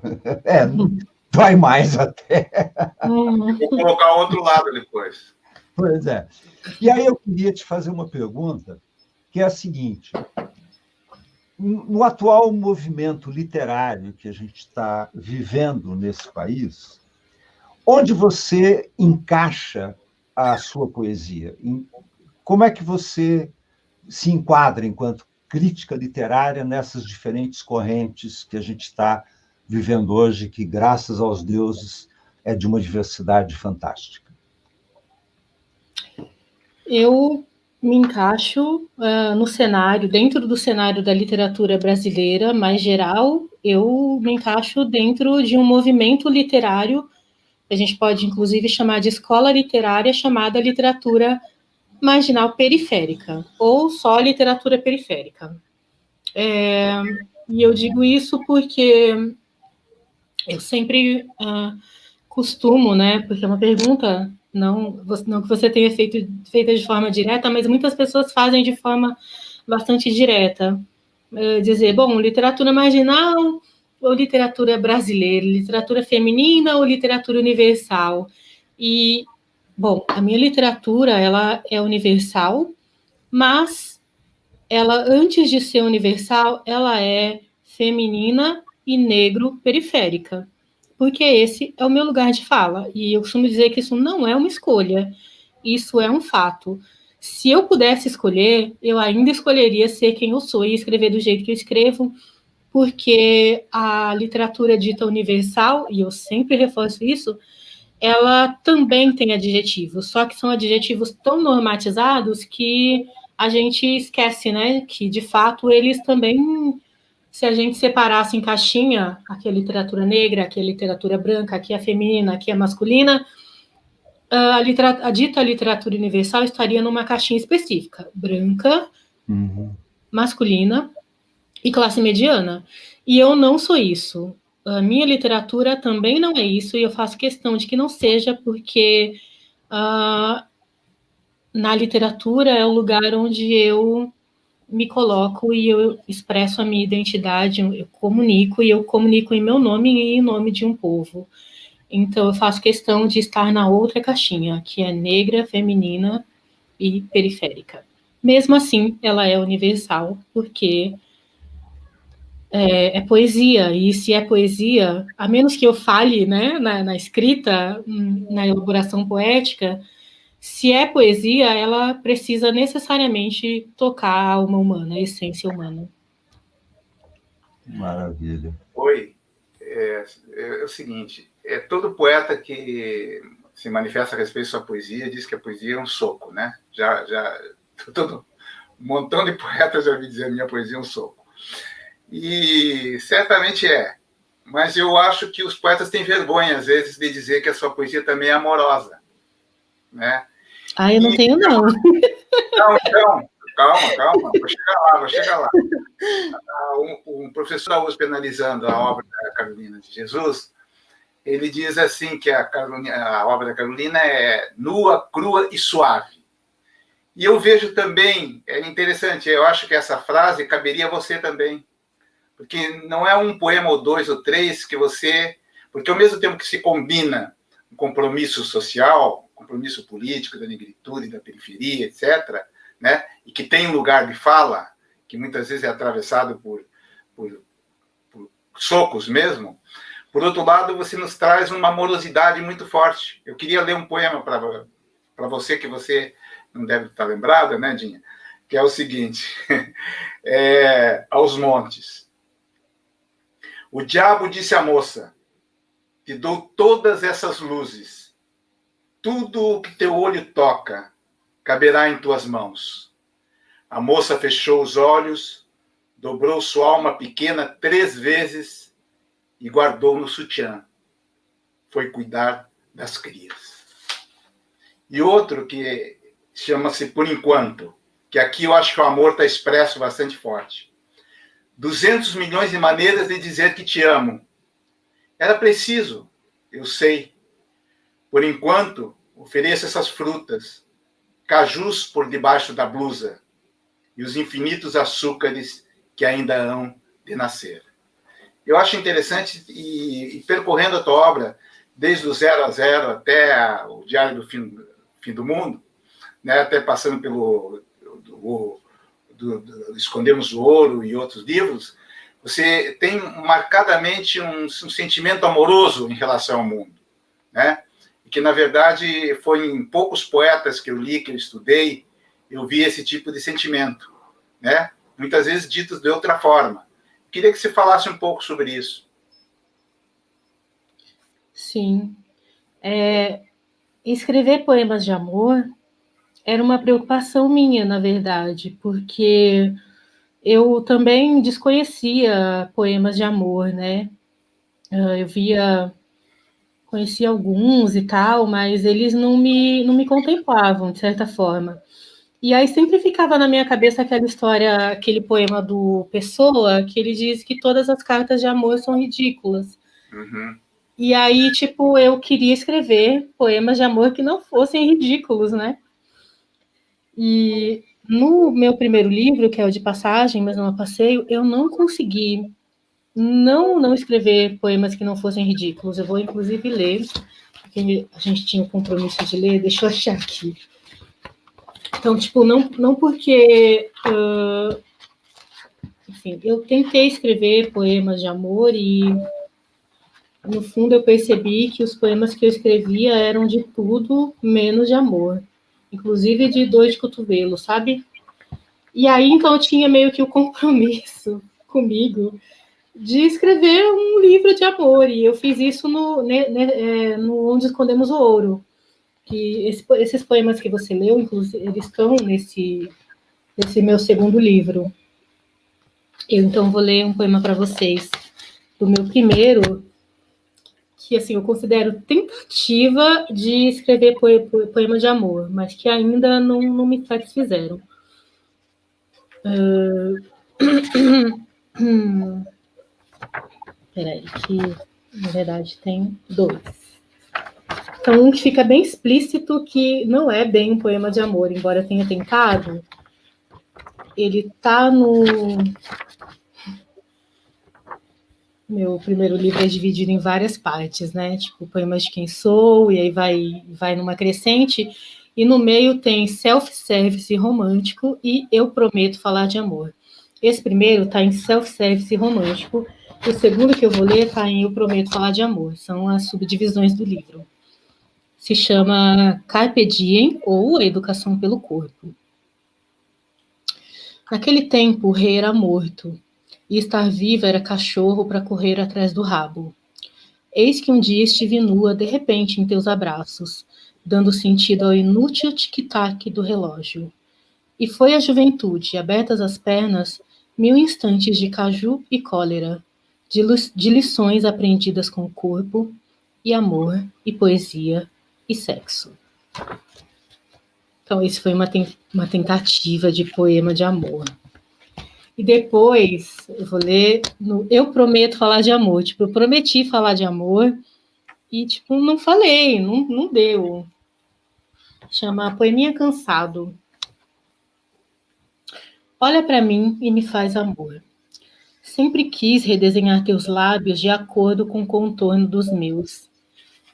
Dói mais até. Vou colocar o outro lado depois. Pois é. E aí eu queria te fazer uma pergunta, que é a seguinte. No atual movimento literário que a gente está vivendo nesse país, onde você encaixa a sua poesia? Como é que você se enquadra enquanto crítica literária nessas diferentes correntes que a gente está vivendo hoje, que, graças aos deuses, é de uma diversidade fantástica? Eu me encaixo no cenário, dentro do cenário da literatura brasileira mais geral, eu me encaixo dentro de um movimento literário, a gente pode inclusive chamar de escola literária, chamada literatura marginal periférica, ou só literatura periférica. E eu digo isso porque eu sempre costumo, né, porque é uma pergunta, não que você tenha feita de forma direta, mas muitas pessoas fazem de forma bastante direta. Dizer, bom, literatura marginal ou literatura brasileira, literatura feminina ou literatura universal. E, bom, a minha literatura, ela é universal, mas ela, antes de ser universal, ela é feminina e negro-periférica, porque esse é o meu lugar de fala, e eu costumo dizer que isso não é uma escolha, isso é um fato. Se eu pudesse escolher, eu ainda escolheria ser quem eu sou e escrever do jeito que eu escrevo, porque a literatura dita universal, e eu sempre reforço isso, ela também tem adjetivos, só que são adjetivos tão normatizados que a gente esquece, né, que de fato eles também, se a gente separasse em caixinha, aqui é literatura negra, aqui é literatura branca, aqui é feminina, aqui é masculina, a dita literatura universal estaria numa caixinha específica, branca, masculina e classe mediana. E eu não sou isso. A minha literatura também não é isso, e eu faço questão de que não seja, porque na literatura é o lugar onde eu me coloco e eu expresso a minha identidade, eu comunico em meu nome e em nome de um povo. Então, eu faço questão de estar na outra caixinha, que é negra, feminina e periférica. Mesmo assim, ela é universal, porque é poesia, e se é poesia, a menos que eu fale, né, na escrita, na elaboração poética, se é poesia, ela precisa necessariamente tocar a alma humana, a essência humana. Maravilha. Oi, é o seguinte, todo poeta que se manifesta a respeito da sua poesia diz que a poesia é um soco, né? Um montão de poetas já me dizer minha poesia é um soco. E certamente é, mas eu acho que os poetas têm vergonha, às vezes, de dizer que a sua poesia também é amorosa, né? Eu não tenho, não. Não, calma, vou chegar lá. Um professor da USP, analisando a obra da Carolina de Jesus, ele diz assim que a obra da Carolina é nua, crua e suave. E eu vejo também, é interessante, eu acho que essa frase caberia a você também, porque não é um poema ou dois ou três que você... Porque ao mesmo tempo que se combina um compromisso social, compromisso político da negritude, da periferia, etc., né? E que tem um lugar de fala, que muitas vezes é atravessado por socos mesmo, por outro lado, você nos traz uma amorosidade muito forte. Eu queria ler um poema para você, que você não deve estar lembrada, né, Dinha? Que é o seguinte, Aos Montes. O diabo disse à moça: te dou todas essas luzes. Tudo o que teu olho toca caberá em tuas mãos. A moça fechou os olhos, dobrou sua alma pequena 3 vezes e guardou no sutiã. Foi cuidar das crias. E outro que chama-se Por Enquanto, que aqui eu acho que o amor está expresso bastante forte. 200 milhões de maneiras de dizer que te amo. Era preciso, eu sei. Por enquanto, ofereço essas frutas, cajus por debaixo da blusa e os infinitos açúcares que ainda hão de nascer. Eu acho interessante, e percorrendo a tua obra, desde o 0 a 0 até o Diário do Fim do Mundo, né, até passando pelo Escondemos o Ouro e outros livros, você tem marcadamente um sentimento amoroso em relação ao mundo, né? E que, na verdade, foi em poucos poetas que eu li, que eu estudei, eu vi esse tipo de sentimento, né? Muitas vezes ditos de outra forma. Queria que você falasse um pouco sobre isso. Sim. Escrever poemas de amor era uma preocupação minha, na verdade, porque eu também desconhecia poemas de amor, né? Eu conhecia alguns e tal, mas eles não me contemplavam, de certa forma. E aí sempre ficava na minha cabeça aquela história, aquele poema do Pessoa, que ele diz que todas as cartas de amor são ridículas. Uhum. E aí, tipo, eu queria escrever poemas de amor que não fossem ridículos, né? E no meu primeiro livro, que é o de Passagem, mas não a Passeio, eu não consegui não escrever poemas que não fossem ridículos. Eu vou, inclusive, ler, porque a gente tinha o compromisso de ler, deixa eu achar aqui. Então, tipo, não porque... enfim, eu tentei escrever poemas de amor e, no fundo, eu percebi que os poemas que eu escrevia eram de tudo menos de amor. Inclusive de dor de cotovelo, sabe? E aí, então, eu tinha meio que o compromisso comigo de escrever um livro de amor, e eu fiz isso no Onde Escondemos o Ouro, que esses poemas que você leu, inclusive, eles estão nesse meu segundo livro. Eu, então, vou ler um poema para vocês do meu primeiro, que, assim, eu considero tentativa de escrever poema de amor, mas que ainda não me satisfizeram. Peraí, que na verdade tem 2. Então, um que fica bem explícito que não é bem um poema de amor, embora eu tenha tentado. Ele tá no... Meu primeiro livro é dividido em várias partes, né? Tipo, poemas de quem sou, e aí vai numa crescente, e no meio tem self-service romântico e eu prometo falar de amor. Esse primeiro está em self-service romântico, e o segundo que eu vou ler está em eu prometo falar de amor. São as subdivisões do livro. Se chama Carpe Diem, ou A Educação pelo Corpo. Naquele tempo, o rei era morto, e estar vivo era cachorro para correr atrás do rabo. Eis que um dia estive nua de repente em teus abraços, dando sentido ao inútil tic-tac do relógio. E foi a juventude, abertas as pernas, 1000 instantes de caju e cólera, de lições aprendidas com o corpo, e amor, e poesia, e sexo. Então, isso foi uma tentativa de poema de amor. E depois, eu vou ler Eu Prometo Falar de Amor. Tipo, eu prometi falar de amor e, tipo, não falei, não deu. Chama Poeminha Cansado. Olha para mim e me faz amor. Sempre quis redesenhar teus lábios de acordo com o contorno dos meus.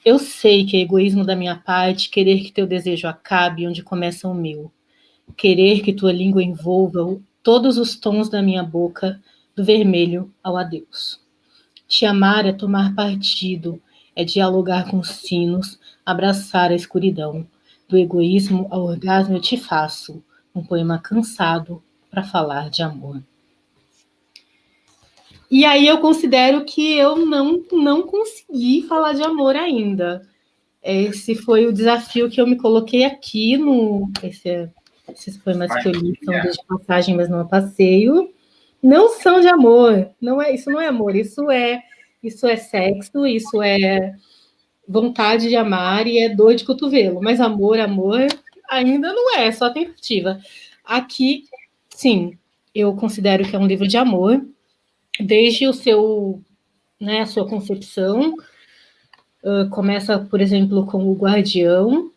Eu sei que é egoísmo da minha parte querer que teu desejo acabe onde começa o meu. Querer que tua língua envolva todos os tons da minha boca, do vermelho ao adeus. Te amar é tomar partido, é dialogar com os sinos, abraçar a escuridão. Do egoísmo ao orgasmo eu te faço, um poema cansado para falar de amor. E aí eu considero que eu não consegui falar de amor ainda. Esse foi o desafio que eu me coloquei aqui esses poemas que eu li são de passagem, mas não a passeio. Não são de amor. Isso não é amor. Isso é sexo. Isso é vontade de amar e é dor de cotovelo. Mas amor ainda não é. Só tentativa. Aqui, sim, eu considero que é um livro de amor. Desde a sua concepção, começa, por exemplo, com o Guardião.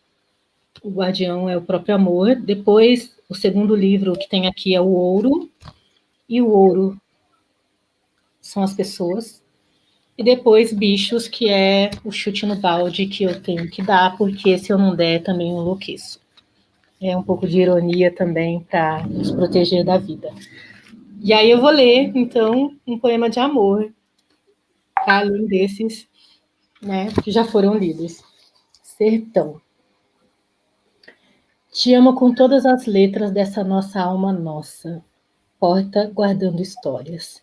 O Guardião é o próprio amor. Depois, o segundo livro que tem aqui é o Ouro. E o Ouro são as pessoas. E depois, Bichos, que é o chute no balde que eu tenho que dar, porque se eu não der, também eu enlouqueço. É um pouco de ironia também para nos proteger da vida. E aí eu vou ler, então, um poema de amor, além desses, né, que já foram lidos. Sertão. Te amo com todas as letras dessa nossa alma nossa, porta guardando histórias.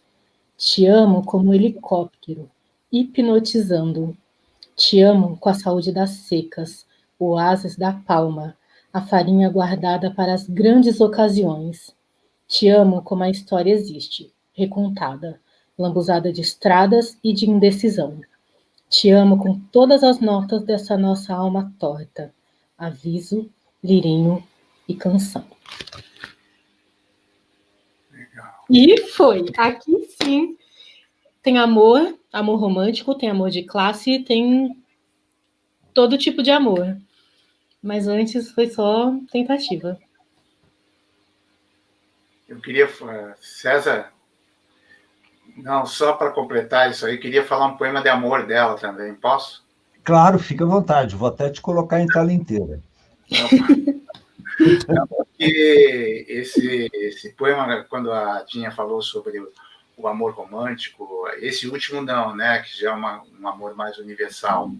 Te amo como helicóptero, hipnotizando. Te amo com a saúde das secas, oásis da palma, a farinha guardada para as grandes ocasiões. Te amo como a história existe, recontada, lambuzada de estradas e de indecisão. Te amo com todas as notas dessa nossa alma torta, aviso, lirinho e canção. Legal. E foi. Aqui sim tem amor romântico, tem amor de classe, tem todo tipo de amor. Mas antes foi só tentativa. Eu queria, César, não, só para completar isso aí, queria falar um poema de amor dela também, posso? Claro, fica à vontade, vou até te colocar em tela inteira. Não, porque esse poema, quando a Dinha falou sobre o amor romântico, esse último não, né, que já é um amor mais universal,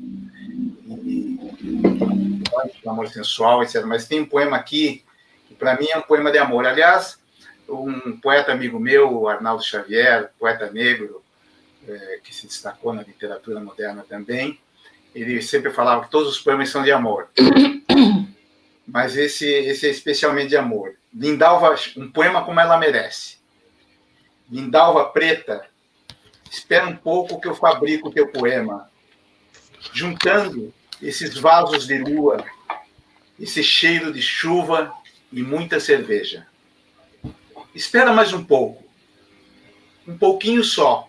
um amor sensual, etc. Mas tem um poema aqui, que para mim é um poema de amor. Aliás, um poeta amigo meu, o Arnaldo Xavier, poeta negro, que se destacou na literatura moderna também, ele sempre falava que todos os poemas são de amor. Mas esse é especialmente de amor. Lindalva, um poema como ela merece. Lindalva preta, espera um pouco que eu fabrico o teu poema, juntando esses vasos de lua, esse cheiro de chuva e muita cerveja. Espera mais um pouco, um pouquinho só,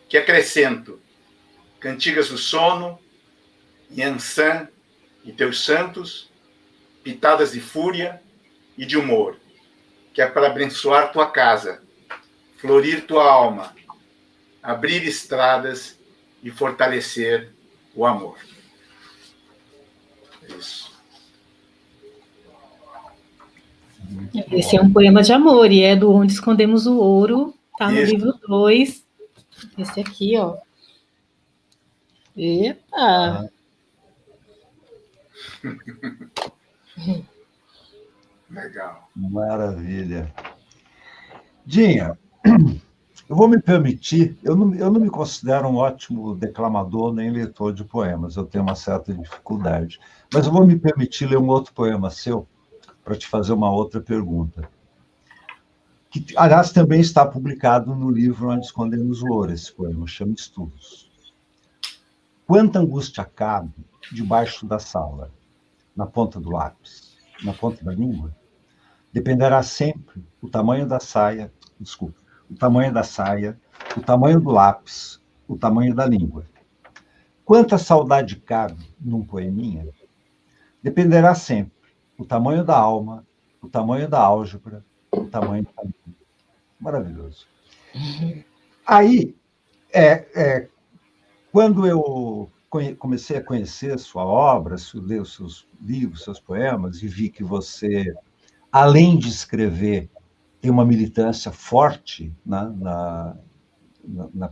que acrescento cantigas do sono, Yansan e teus santos, pitadas de fúria e de humor, que é para abençoar tua casa, florir tua alma, abrir estradas e fortalecer o amor. É isso. Esse é um poema de amor, e é do Onde Escondemos o Ouro, tá no livro 2. Esse aqui, ó. Eita! Legal. Maravilha. Dinha, eu vou me permitir, eu não me considero um ótimo declamador nem leitor de poemas, eu tenho uma certa dificuldade, mas eu vou me permitir ler um outro poema seu para te fazer uma outra pergunta, que, aliás, também está publicado no livro Onde Escondemos o Ouro, esse poema, chama Estudos. Quanta angústia cabe debaixo da sala, na ponta do lápis, na ponta da língua? Dependerá sempre o tamanho da saia, o tamanho da saia, o tamanho do lápis, o tamanho da língua. Quanta saudade cabe num poeminha? Dependerá sempre o tamanho da alma, o tamanho da álgebra, o tamanho da língua. Maravilhoso. Aí, quando eu comecei a conhecer sua obra, ler os seus livros, seus poemas, e vi que você, além de escrever, tem uma militância forte na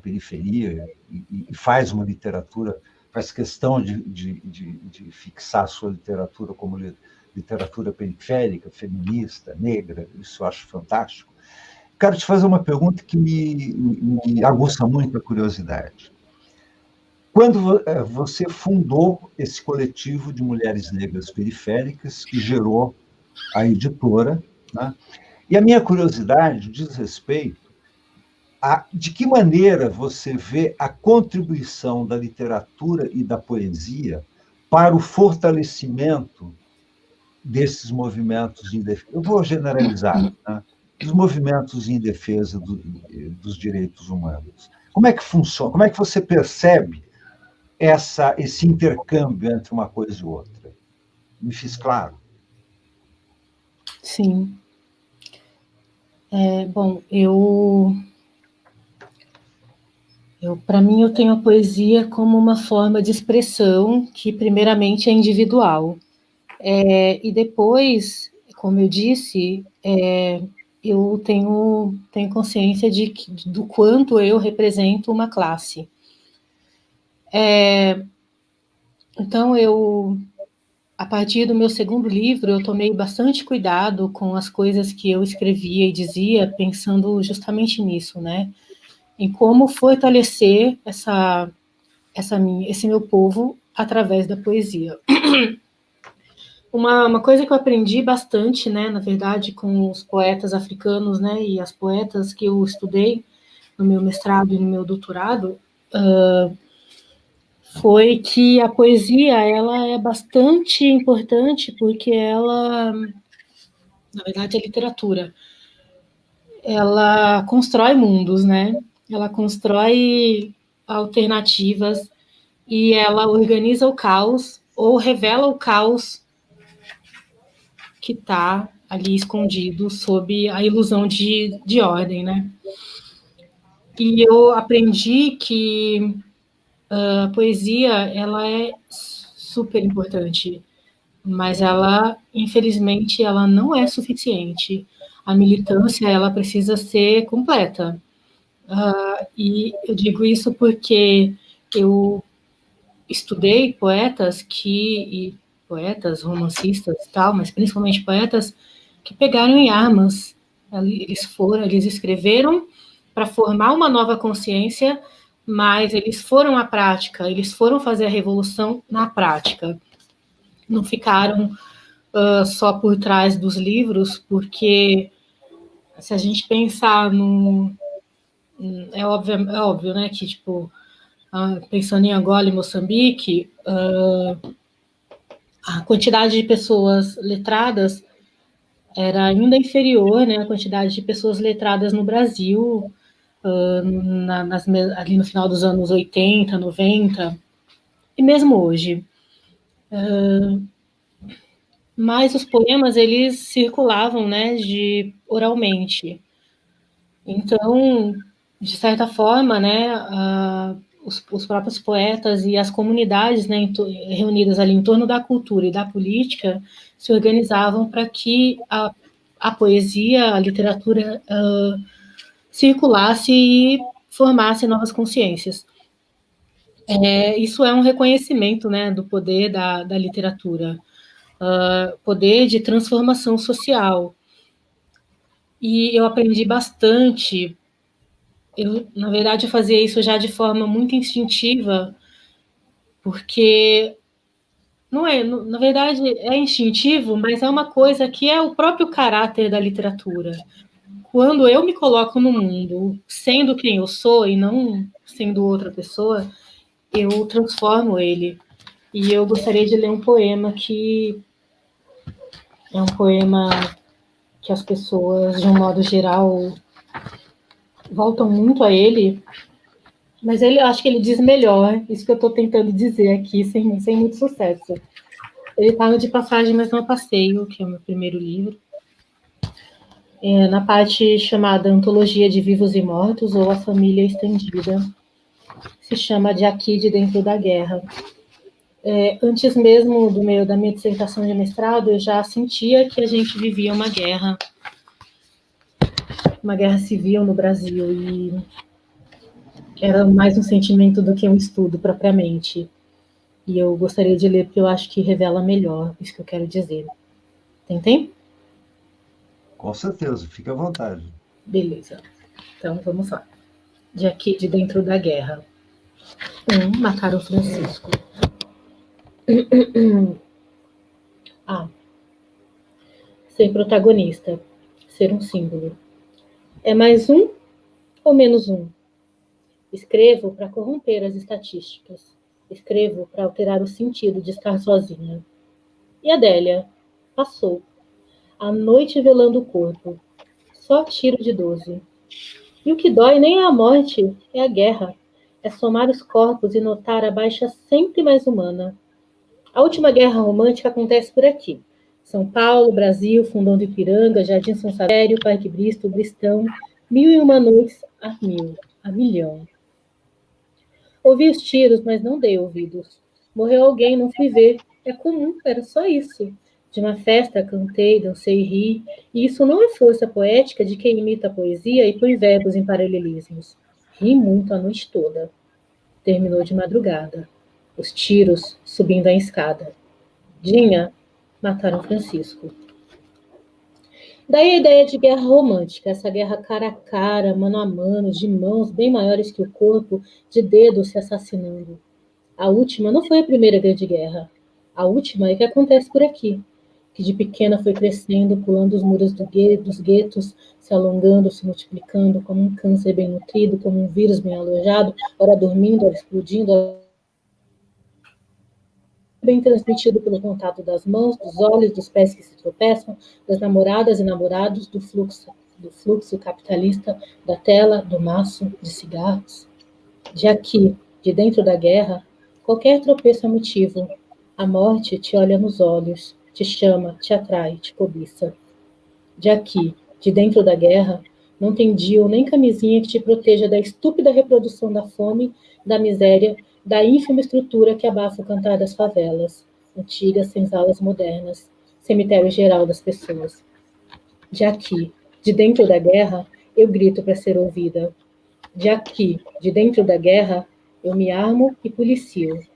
periferia e faz uma literatura, faz questão de fixar a sua literatura como literatura periférica, feminista, negra, isso eu acho fantástico. quero te fazer uma pergunta que me aguça muito a curiosidade. Quando você fundou esse coletivo de mulheres negras periféricas, que gerou a editora, né? E a minha curiosidade diz respeito a de que maneira você vê a contribuição da literatura e da poesia para o fortalecimento desses movimentos em defesa, eu vou generalizar, né? Dos movimentos em defesa dos direitos humanos. Como é que funciona? Como é que você percebe esse intercâmbio entre uma coisa e outra? Me fiz claro? Sim. Bom, para mim, eu tenho a poesia como uma forma de expressão que, primeiramente, é individual. E depois, como eu disse, eu tenho consciência do quanto eu represento uma classe. Então, a partir do meu segundo livro, eu tomei bastante cuidado com as coisas que eu escrevia e dizia, pensando justamente nisso, né? Em como fortalecer esse meu povo através da poesia. Uma coisa que eu aprendi bastante, né, na verdade, com os poetas africanos, né, e as poetas que eu estudei no meu mestrado e no meu doutorado, foi que a poesia, ela é bastante importante porque ela, na verdade, a literatura, ela constrói mundos, né? Ela constrói alternativas e ela organiza o caos ou revela o caos que está ali escondido sob a ilusão de ordem, né? E eu aprendi que a poesia, ela é super importante, mas ela, infelizmente, ela não é suficiente. A militância, ela precisa ser completa. E eu digo isso porque eu estudei poetas romancistas e tal, mas principalmente poetas que pegaram em armas. Eles escreveram para formar uma nova consciência, mas eles foram à prática, eles foram fazer a revolução na prática. Não ficaram só por trás dos livros, porque se a gente pensar é óbvio, né, que, tipo, pensando em Angola e Moçambique, a quantidade de pessoas letradas era ainda inferior, né, à quantidade de pessoas letradas no Brasil, ali no final dos anos 80, 90, e mesmo hoje. Mas os poemas, eles circulavam, né, oralmente. Então, de certa forma, né, os próprios poetas e as comunidades, né, reunidas ali em torno da cultura e da política se organizavam para que a poesia, a literatura circulasse e formasse novas consciências. Isso é um reconhecimento, né, do poder da literatura, poder de transformação social. E eu aprendi bastante. Na verdade, eu fazia isso já de forma muito instintiva, porque na verdade, é instintivo, mas é uma coisa que é o próprio caráter da literatura. Quando eu me coloco no mundo sendo quem eu sou e não sendo outra pessoa, eu transformo ele. E eu gostaria de ler um poema que é um poema que as pessoas, de um modo geral, voltam muito a ele, mas acho que ele diz melhor isso que eu estou tentando dizer aqui, sem muito sucesso. Ele está no De Passagem, mas não Passeio, que é o meu primeiro livro, na parte chamada Antologia de Vivos e Mortos, ou A Família Estendida, se chama De Aqui, de Dentro da Guerra. Antes mesmo da minha dissertação de mestrado, eu já sentia que a gente vivia uma guerra civil no Brasil, e era mais um sentimento do que um estudo propriamente. E eu gostaria de ler porque eu acho que revela melhor isso que eu quero dizer. Tem tempo? Com certeza, fique à vontade. Beleza. Então, vamos lá. De aqui, de dentro da guerra. 1. Mataram Francisco. A. Ser protagonista. Ser um símbolo. É mais um ou menos um? Escrevo para corromper as estatísticas. Escrevo para alterar o sentido de estar sozinha. E Adélia? Passou. A noite velando o corpo. Só tiro de 12. E o que dói nem é a morte, é a guerra. É somar os corpos e notar a baixa sempre mais humana. A última guerra romântica acontece por aqui. São Paulo, Brasil, Fundão do Ipiranga, Jardim São Savério, Parque Bristo, Bristão, 1001 noites a 1000, a 1.000.000. Ouvi os tiros, mas não dei ouvidos. Morreu alguém, não fui ver. É comum, era só isso. De uma festa, cantei, dancei e ri. E isso não é força poética de quem imita a poesia e põe verbos em paralelismos. Ri muito a noite toda. Terminou de madrugada. Os tiros subindo a escada. Dinha, mataram Francisco. Daí a ideia de guerra romântica, essa guerra cara a cara, mano a mano, de mãos bem maiores que o corpo, de dedos se assassinando. A última não foi a primeira grande guerra. A última é que acontece por aqui, que de pequena foi crescendo, pulando os muros dos guetos, se alongando, se multiplicando, como um câncer bem nutrido, como um vírus bem alojado, ora dormindo, ora explodindo, ora bem transmitido pelo contato das mãos, dos olhos, dos pés que se tropeçam, das namoradas e namorados, do fluxo capitalista, da tela, do maço, de cigarros. De aqui, de dentro da guerra, qualquer tropeço é motivo. A morte te olha nos olhos, te chama, te atrai, te cobiça. De aqui, de dentro da guerra, não tem DIU nem camisinha que te proteja da estúpida reprodução da fome, da miséria, da ínfima estrutura que abafa o cantar das favelas, antigas senzalas modernas, cemitério geral das pessoas. De aqui, de dentro da guerra, eu grito para ser ouvida. De aqui, de dentro da guerra, eu me armo e policio.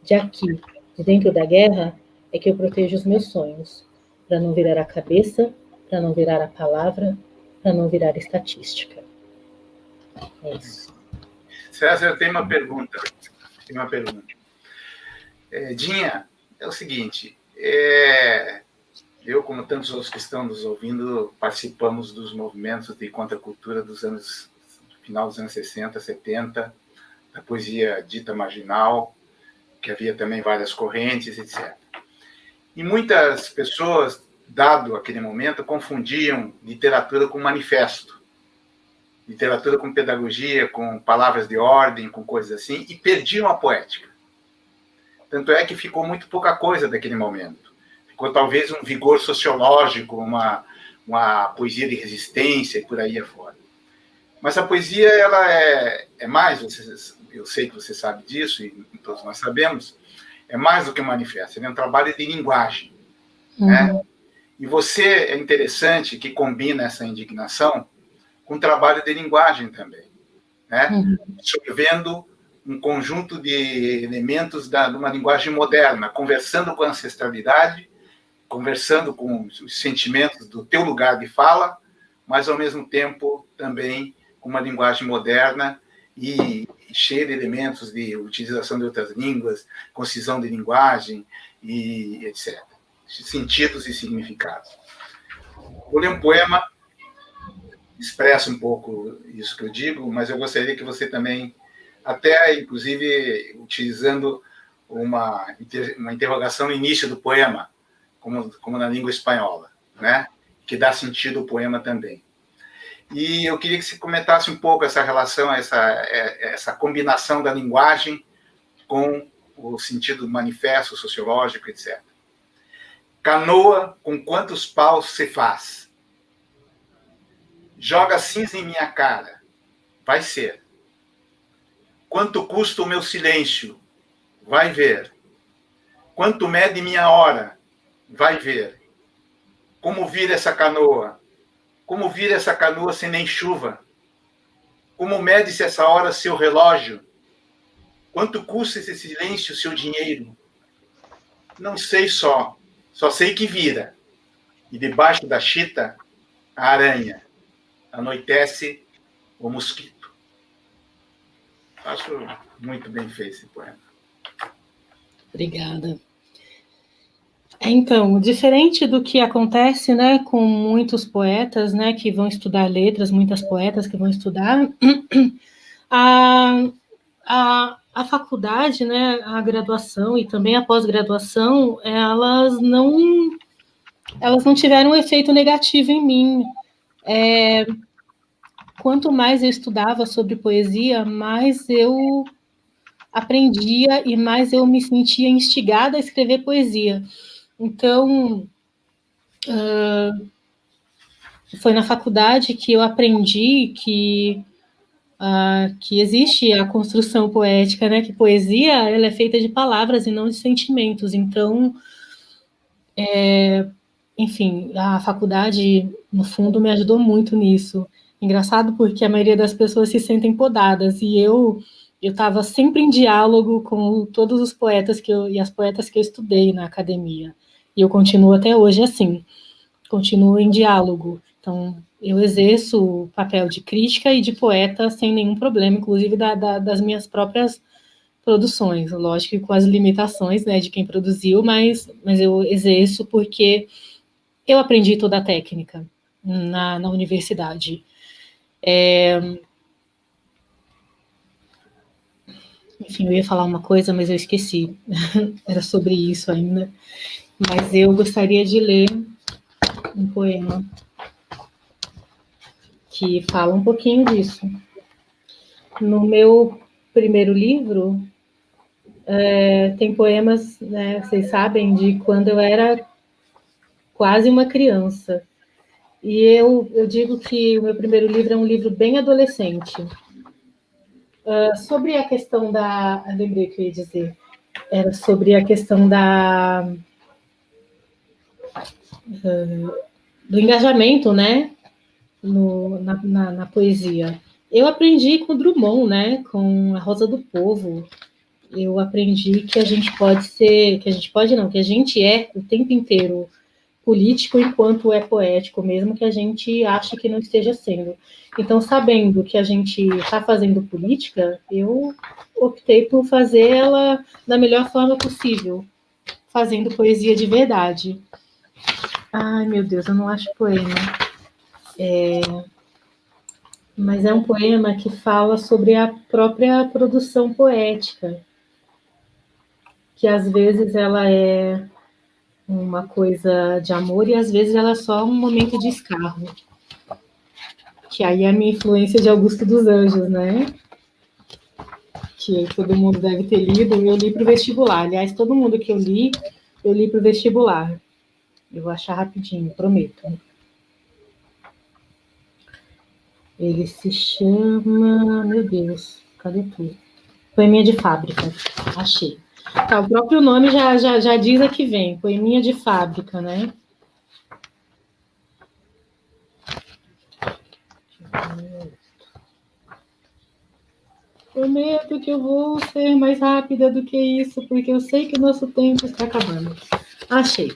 De aqui, de dentro da guerra, é que eu protejo os meus sonhos, para não virar a cabeça, para não virar a palavra, para não virar estatística. É isso. César, eu tenho uma pergunta. Dinha, é o seguinte, eu, como tantos outros que estão nos ouvindo, participamos dos movimentos de contracultura final dos anos 60, 70, da poesia dita marginal, que havia também várias correntes, etc. E muitas pessoas, dado aquele momento, confundiam literatura com manifesto, literatura com pedagogia, com palavras de ordem, com coisas assim, e perdiam a poética. Tanto é que ficou muito pouca coisa daquele momento. Ficou talvez um vigor sociológico, uma poesia de resistência e por aí afora. Mas a poesia, ela é mais, eu sei que você sabe disso, e todos nós sabemos, é mais do que um manifesto, é um trabalho de linguagem. Né? E você, é interessante que combina essa indignação com trabalho de linguagem também, né? Absorvendo um conjunto de elementos de uma linguagem moderna, conversando com a ancestralidade, conversando com os sentimentos do teu lugar de fala, mas, ao mesmo tempo, também com uma linguagem moderna e cheia de elementos de utilização de outras línguas, concisão de linguagem, e etc. Sentidos e significados. Vou ler um poema, expressa um pouco isso que eu digo, mas eu gostaria que você também, até, inclusive, utilizando uma interrogação no início do poema, como na língua espanhola, né? Que dá sentido ao poema também. E eu queria que você comentasse um pouco essa relação, essa combinação da linguagem com o sentido manifesto, sociológico, etc. Canoa, com quantos paus se faz? Joga cinza em minha cara. Vai ser. Quanto custa o meu silêncio? Vai ver. Quanto mede minha hora? Vai ver. Como vira essa canoa? Como vira essa canoa sem nem chuva? Como mede-se essa hora seu relógio? Quanto custa esse silêncio, seu dinheiro? Não sei só sei que vira. E debaixo da chita, a aranha. anoitece o mosquito. Acho muito bem feito esse poema. Obrigada. Então, diferente do que acontece, né, com muitos poetas, né, que vão estudar letras, muitas poetas que vão estudar, a faculdade, né, a graduação e também a pós-graduação, elas não tiveram um efeito negativo em mim. Quanto mais eu estudava sobre poesia, mais eu aprendia e mais eu me sentia instigada a escrever poesia. Então, foi na faculdade que eu aprendi que existe a construção poética, né? Que poesia ela é feita de palavras e não de sentimentos. Então, enfim, a faculdade, no fundo, me ajudou muito nisso. Engraçado porque a maioria das pessoas se sentem podadas, e eu estava sempre em diálogo com todos os poetas e as poetas que eu estudei na academia. E eu continuo até hoje assim, continuo em diálogo. Então, eu exerço o papel de crítica e de poeta sem nenhum problema, inclusive das minhas próprias produções, lógico que com as limitações, né, de quem produziu, mas eu exerço porque eu aprendi toda a técnica na universidade. Enfim, eu ia falar uma coisa, mas eu esqueci. Era sobre isso ainda. Mas eu gostaria de ler um poema que fala um pouquinho disso. No meu primeiro livro, tem poemas, né, vocês sabem, de quando eu era quase uma criança. E eu digo que o meu primeiro livro é um livro bem adolescente. Sobre a questão da... Eu lembrei o que eu ia dizer. Era sobre a questão do engajamento, né, na poesia. Eu aprendi com Drummond, né, com a Rosa do Povo. Eu aprendi que a gente pode ser... Que a gente é o tempo inteiro político enquanto é poético, mesmo que a gente ache que não esteja sendo. Então, sabendo que a gente está fazendo política, eu optei por fazer ela da melhor forma possível, fazendo poesia de verdade. Ai, meu Deus, eu não acho poema. Mas é um poema que fala sobre a própria produção poética, que às vezes ela é uma coisa de amor e às vezes ela é só um momento de escarro. Que aí é a minha influência de Augusto dos Anjos, né? Que todo mundo deve ter lido, eu li para o vestibular. Aliás, todo mundo que eu li para o vestibular. Eu vou achar rapidinho, prometo. Ele se chama... Meu Deus, cadê tudo? Poeminha de Fábrica, achei. Tá, o próprio nome já diz a que vem, poeminha de fábrica, né? Prometo que eu vou ser mais rápida do que isso, porque eu sei que o nosso tempo está acabando. Achei.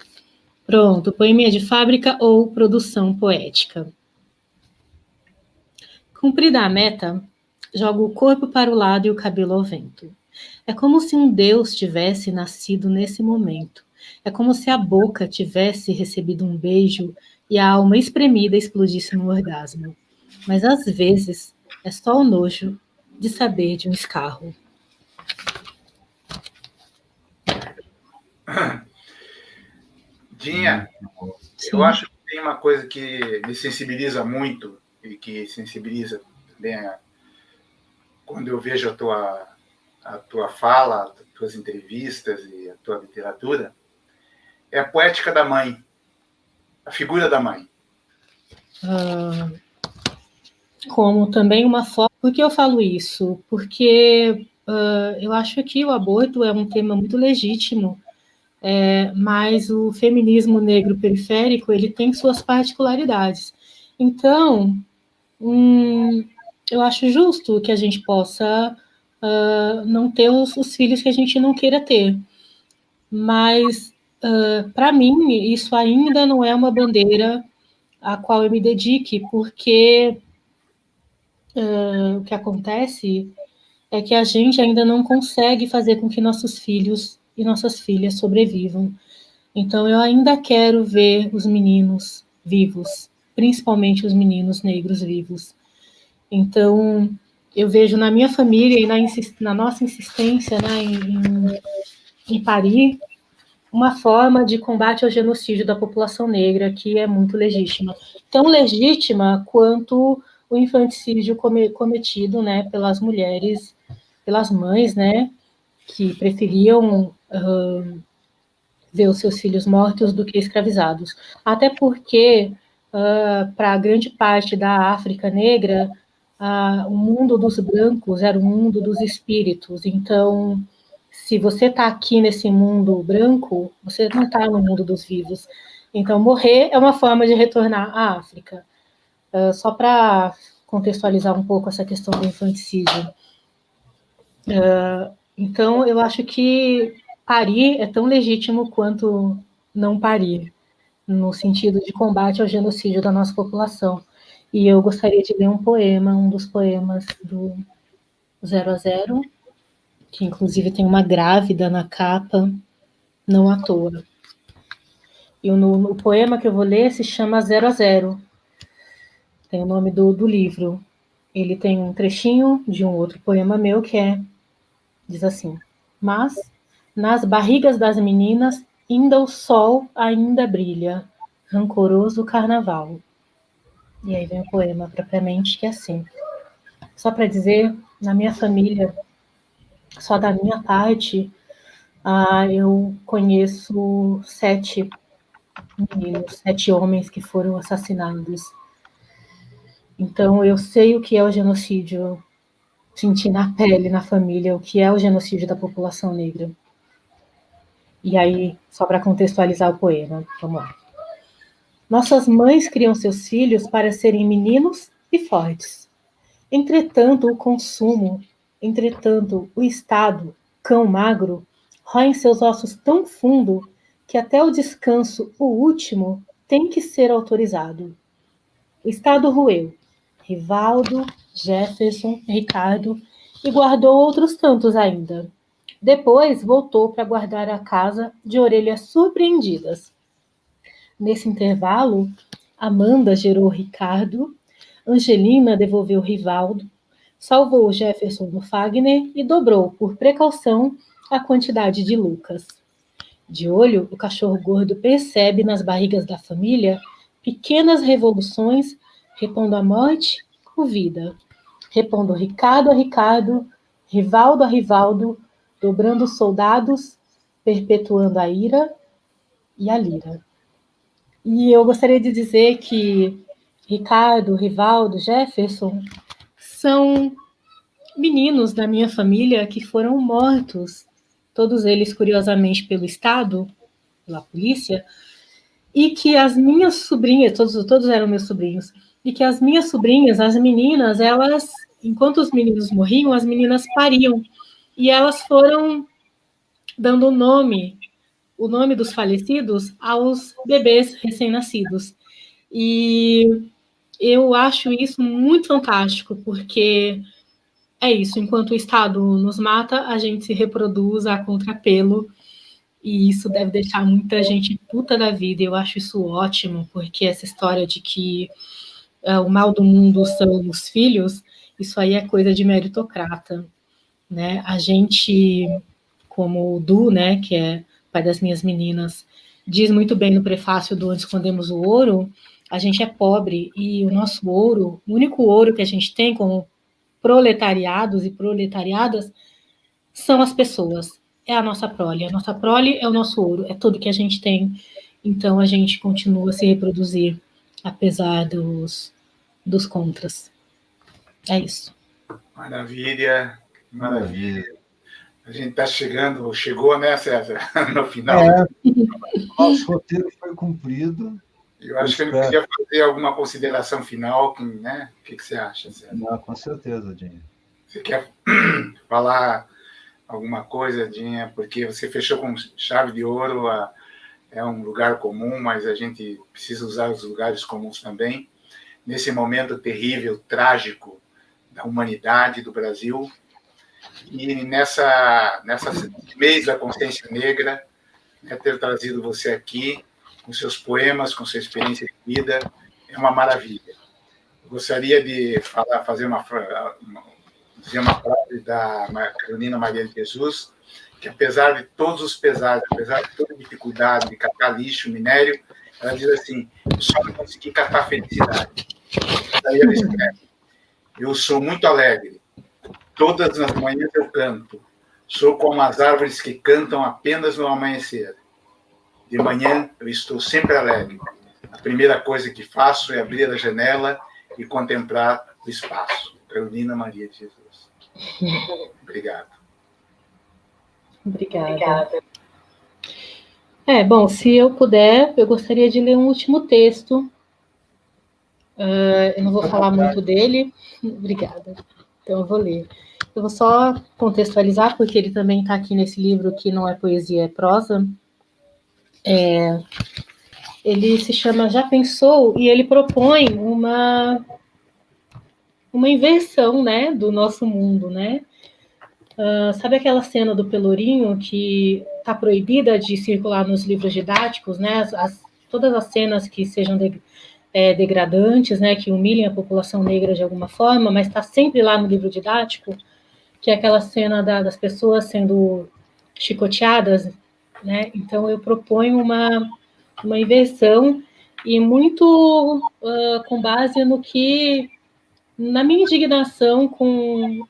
Pronto, poeminha de fábrica ou produção poética. Cumprida a meta, jogo o corpo para o lado e o cabelo ao vento. É como se um Deus tivesse nascido nesse momento. É como se a boca tivesse recebido um beijo e a alma espremida explodisse num orgasmo. Mas às vezes é só o nojo de saber de um escarro. Dinha, eu acho que tem uma coisa que me sensibiliza muito e que sensibiliza também quando eu vejo a tua fala, as tuas entrevistas e a tua literatura, é a poética da mãe, a figura da mãe. Como também uma forma... Por que eu falo isso? Porque eu acho que o aborto é um tema muito legítimo, mas o feminismo negro periférico ele tem suas particularidades. Então, eu acho justo que a gente possa não ter os filhos que a gente não queira ter. Mas, para mim, isso ainda não é uma bandeira a qual eu me dedique, porque o que acontece é que a gente ainda não consegue fazer com que nossos filhos e nossas filhas sobrevivam. Então, eu ainda quero ver os meninos vivos, principalmente os meninos negros vivos. Então, eu vejo na minha família e na nossa insistência, né, em parir, uma forma de combate ao genocídio da população negra que é muito legítima. Tão legítima quanto o infanticídio cometido, né, pelas mulheres, pelas mães, né, que preferiam ver os seus filhos mortos do que escravizados. Até porque, para a grande parte da África negra, o mundo dos brancos era o mundo dos espíritos. Então, se você está aqui nesse mundo branco, você não está no mundo dos vivos. Então, morrer é uma forma de retornar à África. Só para contextualizar um pouco essa questão do infanticídio. Então, eu acho que parir é tão legítimo quanto não parir, no sentido de combate ao genocídio da nossa população. E eu gostaria de ler um poema, um dos poemas do 0 a 0, que inclusive tem uma grávida na capa, não à toa. E o poema que eu vou ler se chama 0 a 0, tem o nome do livro. Ele tem um trechinho de um outro poema meu que diz assim: mas nas barrigas das meninas ainda o sol ainda brilha, rancoroso carnaval. E aí vem o poema propriamente, que é assim. Só para dizer, na minha família, só da minha parte, eu conheço 7 meninos, 7 homens que foram assassinados. Então, eu sei o que é o genocídio, senti na pele, na família, o que é o genocídio da população negra. E aí, só para contextualizar o poema, vamos lá. Nossas mães criam seus filhos para serem meninos e fortes. Entretanto, o consumo, entretanto, o Estado, cão magro, rói em seus ossos tão fundo que até o descanso, o último, tem que ser autorizado. O Estado roeu Rivaldo, Jefferson, Ricardo e guardou outros tantos ainda. Depois voltou para guardar a casa de orelhas surpreendidas. Nesse intervalo, Amanda gerou Ricardo, Angelina devolveu Rivaldo, salvou Jefferson do Fagner e dobrou, por precaução, a quantidade de Lucas. De olho, o cachorro gordo percebe nas barrigas da família pequenas revoluções, repondo a morte com vida, repondo Ricardo a Ricardo, Rivaldo a Rivaldo, dobrando soldados, perpetuando a ira e a lira. E eu gostaria de dizer que Ricardo, Rivaldo, Jefferson são meninos da minha família que foram mortos, todos eles, curiosamente, pelo Estado, pela polícia, e que as minhas sobrinhas, todos eram meus sobrinhos, e que as minhas sobrinhas, as meninas, elas, enquanto os meninos morriam, as meninas pariam, e elas foram dando o nome dos falecidos aos bebês recém-nascidos. E eu acho isso muito fantástico, porque é isso, enquanto o Estado nos mata, a gente se reproduz a contrapelo, e isso deve deixar muita gente puta da vida. Eu acho isso ótimo, porque essa história de que o mal do mundo são os filhos, isso aí é coisa de meritocrata, né? A gente, como o Du, né, que é pai das minhas meninas, diz muito bem no prefácio do Onde Escondemos o Ouro, a gente é pobre e o nosso ouro, o único ouro que a gente tem como proletariados e proletariadas são as pessoas, é a nossa prole é o nosso ouro, é tudo que a gente tem, então a gente continua a se reproduzir, apesar dos contras. É isso. Maravilha, maravilha. A gente está chegou, né, César? No final. Nosso roteiro foi cumprido. Eu acho que eu queria fazer alguma consideração final, né? O que você acha, César? Não, com certeza, Dinha. Você quer falar alguma coisa, Dinha? Porque você fechou com chave de ouro, é um lugar comum, mas a gente precisa usar os lugares comuns também. Nesse momento terrível, trágico, da humanidade do Brasil. E nessa mês da consciência negra, ter trazido você aqui com seus poemas, com sua experiência de vida, é uma maravilha. Eu gostaria de dizer uma frase da Carolina Maria de Jesus, que apesar de todos os pesares, apesar de toda a dificuldade de catar lixo, minério, ela diz assim: eu só não consegui catar felicidade. Daí ela escreve: eu sou muito alegre, todas as manhãs eu canto, sou como as árvores que cantam apenas no amanhecer. De manhã eu estou sempre alegre. A primeira coisa que faço é abrir a janela e contemplar o espaço. Carolina Maria de Jesus. Obrigado. Obrigada. Bom, se eu puder, eu gostaria de ler um último texto. Eu não vou falar muito dele. Obrigada. Então, eu vou ler. Eu vou só contextualizar, porque ele também está aqui nesse livro que não é poesia, é prosa. Ele se chama Já Pensou? E ele propõe uma inversão, né, do nosso mundo, né? Sabe aquela cena do Pelourinho que está proibida de circular nos livros didáticos, né? Todas as cenas que sejam degradantes, né, que humilhem a população negra de alguma forma, mas está sempre lá no livro didático, que é aquela cena das pessoas sendo chicoteadas, né? Então eu proponho uma inversão e muito com base na minha indignação com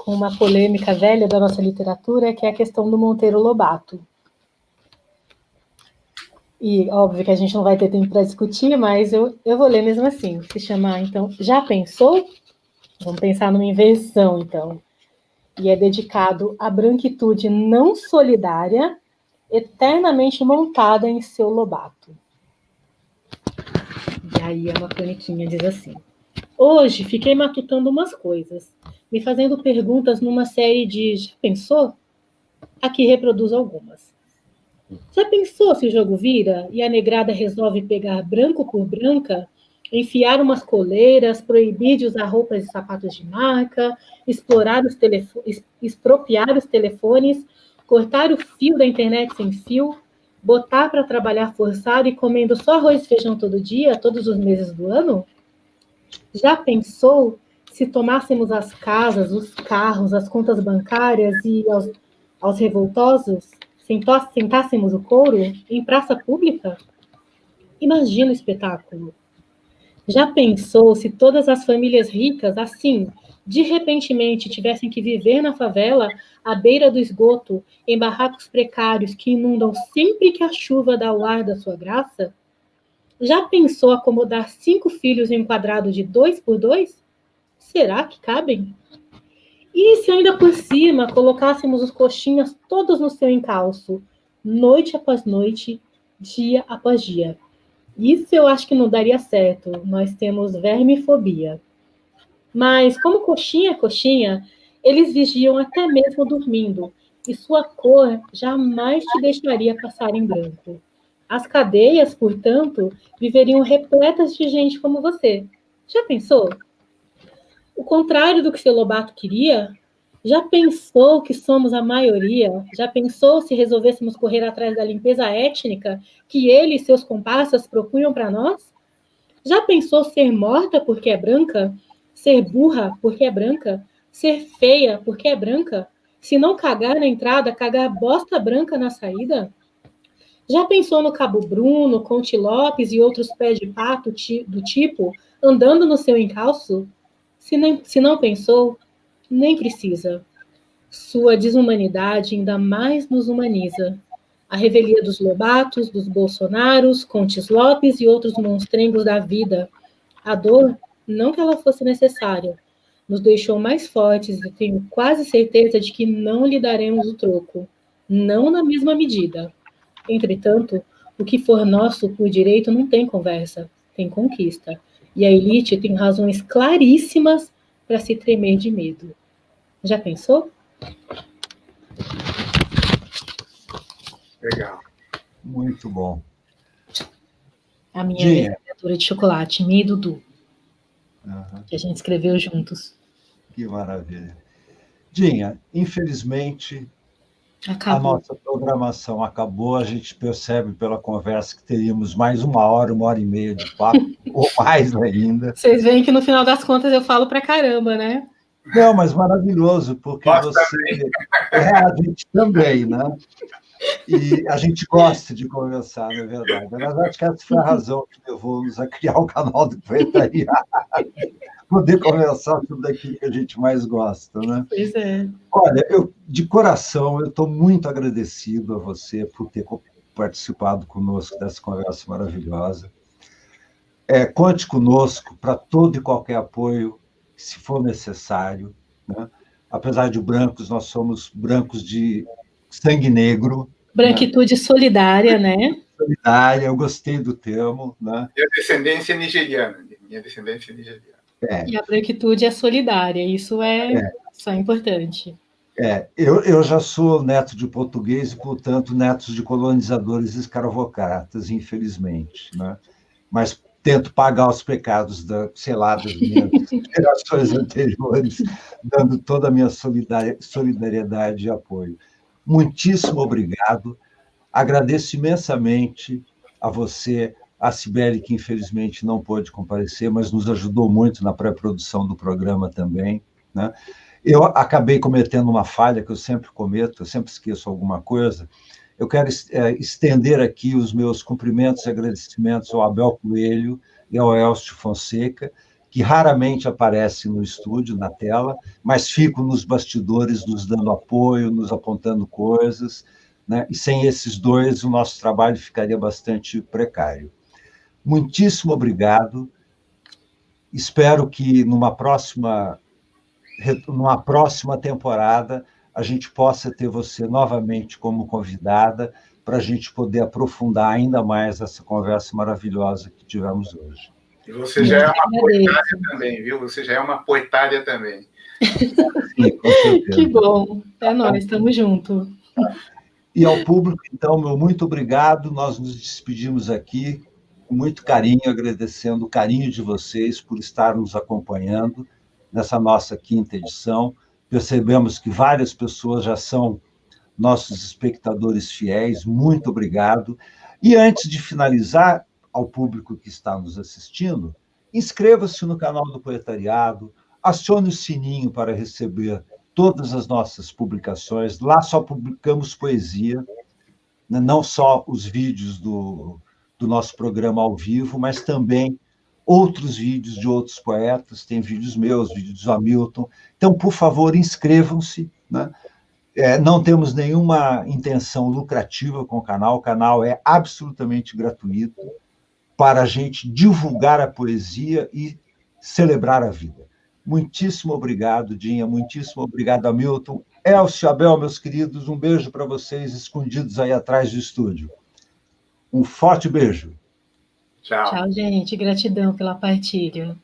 uma polêmica velha da nossa literatura, que é a questão do Monteiro Lobato. E óbvio que a gente não vai ter tempo para discutir, mas eu vou ler mesmo assim. Se chamar, então, Já Pensou? Vamos pensar numa inversão, então. E é dedicado à branquitude não solidária, eternamente montada em seu Lobato. E aí é uma croniquinha, diz assim: hoje fiquei matutando umas coisas, me fazendo perguntas numa série de Já Pensou? Aqui reproduzo algumas. Já pensou se o jogo vira e a negrada resolve pegar branco por branca, enfiar umas coleiras, proibir de usar roupas e sapatos de marca, expropriar os telefones, cortar o fio da internet sem fio, botar para trabalhar forçado e comendo só arroz e feijão todo dia, todos os meses do ano? Já pensou se tomássemos as casas, os carros, as contas bancárias e aos revoltosos sentássemos o couro em praça pública? Imagina o espetáculo. Já pensou se todas as famílias ricas, assim, de repentemente tivessem que viver na favela, à beira do esgoto, em barracos precários que inundam sempre que a chuva dá o ar da sua graça? Já pensou acomodar 5 filhos em um quadrado de 2 por 2? Será que cabem? E se ainda por cima colocássemos os coxinhas todos no seu encalço, noite após noite, dia após dia? Isso eu acho que não daria certo. Nós temos vermifobia. Mas, como coxinha é coxinha, eles vigiam até mesmo dormindo, e sua cor jamais te deixaria passar em branco. As cadeias, portanto, viveriam repletas de gente como você. Já pensou? O contrário do que seu Lobato queria? Já pensou que somos a maioria? Já pensou se resolvêssemos correr atrás da limpeza étnica que ele e seus comparsas propunham para nós? Já pensou ser morta porque é branca? Ser burra porque é branca? Ser feia porque é branca? Se não cagar na entrada, cagar bosta branca na saída? Já pensou no Cabo Bruno, Conte Lopes e outros pés de pato do tipo andando no seu encalço? Se não pensou, nem precisa. Sua desumanidade ainda mais nos humaniza. A revelia dos Lobatos, dos Bolsonaros, Contes Lopes e outros monstrengos da vida. A dor, não que ela fosse necessária, nos deixou mais fortes e tenho quase certeza de que não lhe daremos o troco. Não na mesma medida. Entretanto, o que for nosso por direito não tem conversa, tem conquista. E a elite tem razões claríssimas para se tremer de medo. Já pensou? Legal. Muito bom. A minha literatura de chocolate, minha e Dudu. que a gente escreveu juntos. Que maravilha. Dinha, infelizmente, Acabou. a nossa programação acabou. A gente percebe pela conversa que teríamos mais 1 hora e meia de papo, ou mais ainda. Vocês veem que no final das contas eu falo pra caramba, né? Não, mas maravilhoso, porque você... a gente também, né? E a gente gosta de conversar, não é verdade? Mas acho que essa foi a razão que levou-nos a criar o canal do Poetariado. Poder conversar sobre aquilo que a gente mais gosta, né? Pois é. Olha, de coração, eu estou muito agradecido a você por ter participado conosco dessa conversa maravilhosa. Conte conosco para todo e qualquer apoio, se for necessário, né? Apesar de brancos, nós somos brancos de sangue negro. Branquitude, né? Solidária, né? Solidária, eu gostei do termo, né? E a descendência nigeriana. Minha descendência nigeriana. E a branquitude é solidária, isso é importante. Eu já sou neto de português e, portanto, neto de colonizadores escravocratas, infelizmente, né? Mas tento pagar os pecados das minhas gerações anteriores, dando toda a minha solidariedade e apoio. Muitíssimo obrigado. Agradeço imensamente a você, a Cibele, que infelizmente não pôde comparecer, mas nos ajudou muito na pré-produção do programa também, né? Eu acabei cometendo uma falha que eu sempre cometo, eu sempre esqueço alguma coisa. Eu quero estender aqui os meus cumprimentos e agradecimentos ao Abel Coelho e ao Elcio Fonseca, que raramente aparecem no estúdio, na tela, mas ficam nos bastidores nos dando apoio, nos apontando coisas, né? E sem esses dois, o nosso trabalho ficaria bastante precário. Muitíssimo obrigado. Espero que numa próxima temporada a gente possa ter você novamente como convidada para a gente poder aprofundar ainda mais essa conversa maravilhosa que tivemos hoje. E você já é uma poetária também, viu? Você já é uma poetária também. Sim, com certeza. Que bom. É nós, estamos juntos. E ao público, então, meu muito obrigado. Nós nos despedimos aqui com muito carinho, agradecendo o carinho de vocês por estar nos acompanhando nessa nossa 5ª edição. Percebemos que várias pessoas já são nossos espectadores fiéis. Muito obrigado. E antes de finalizar, ao público que está nos assistindo, inscreva-se no canal do Poetariado, acione o sininho para receber todas as nossas publicações. Lá só publicamos poesia, né? Não só os vídeos do nosso programa ao vivo, mas também outros vídeos de outros poetas, tem vídeos meus, vídeos do Hamilton. Então, por favor, inscrevam-se, né? Não temos nenhuma intenção lucrativa com o canal é absolutamente gratuito para a gente divulgar a poesia e celebrar a vida. Muitíssimo obrigado, Dinha, muitíssimo obrigado, Hamilton. Elcio, Abel, meus queridos, um beijo para vocês escondidos aí atrás do estúdio. Um forte beijo. Tchau. Tchau, gente. Gratidão pela partilha.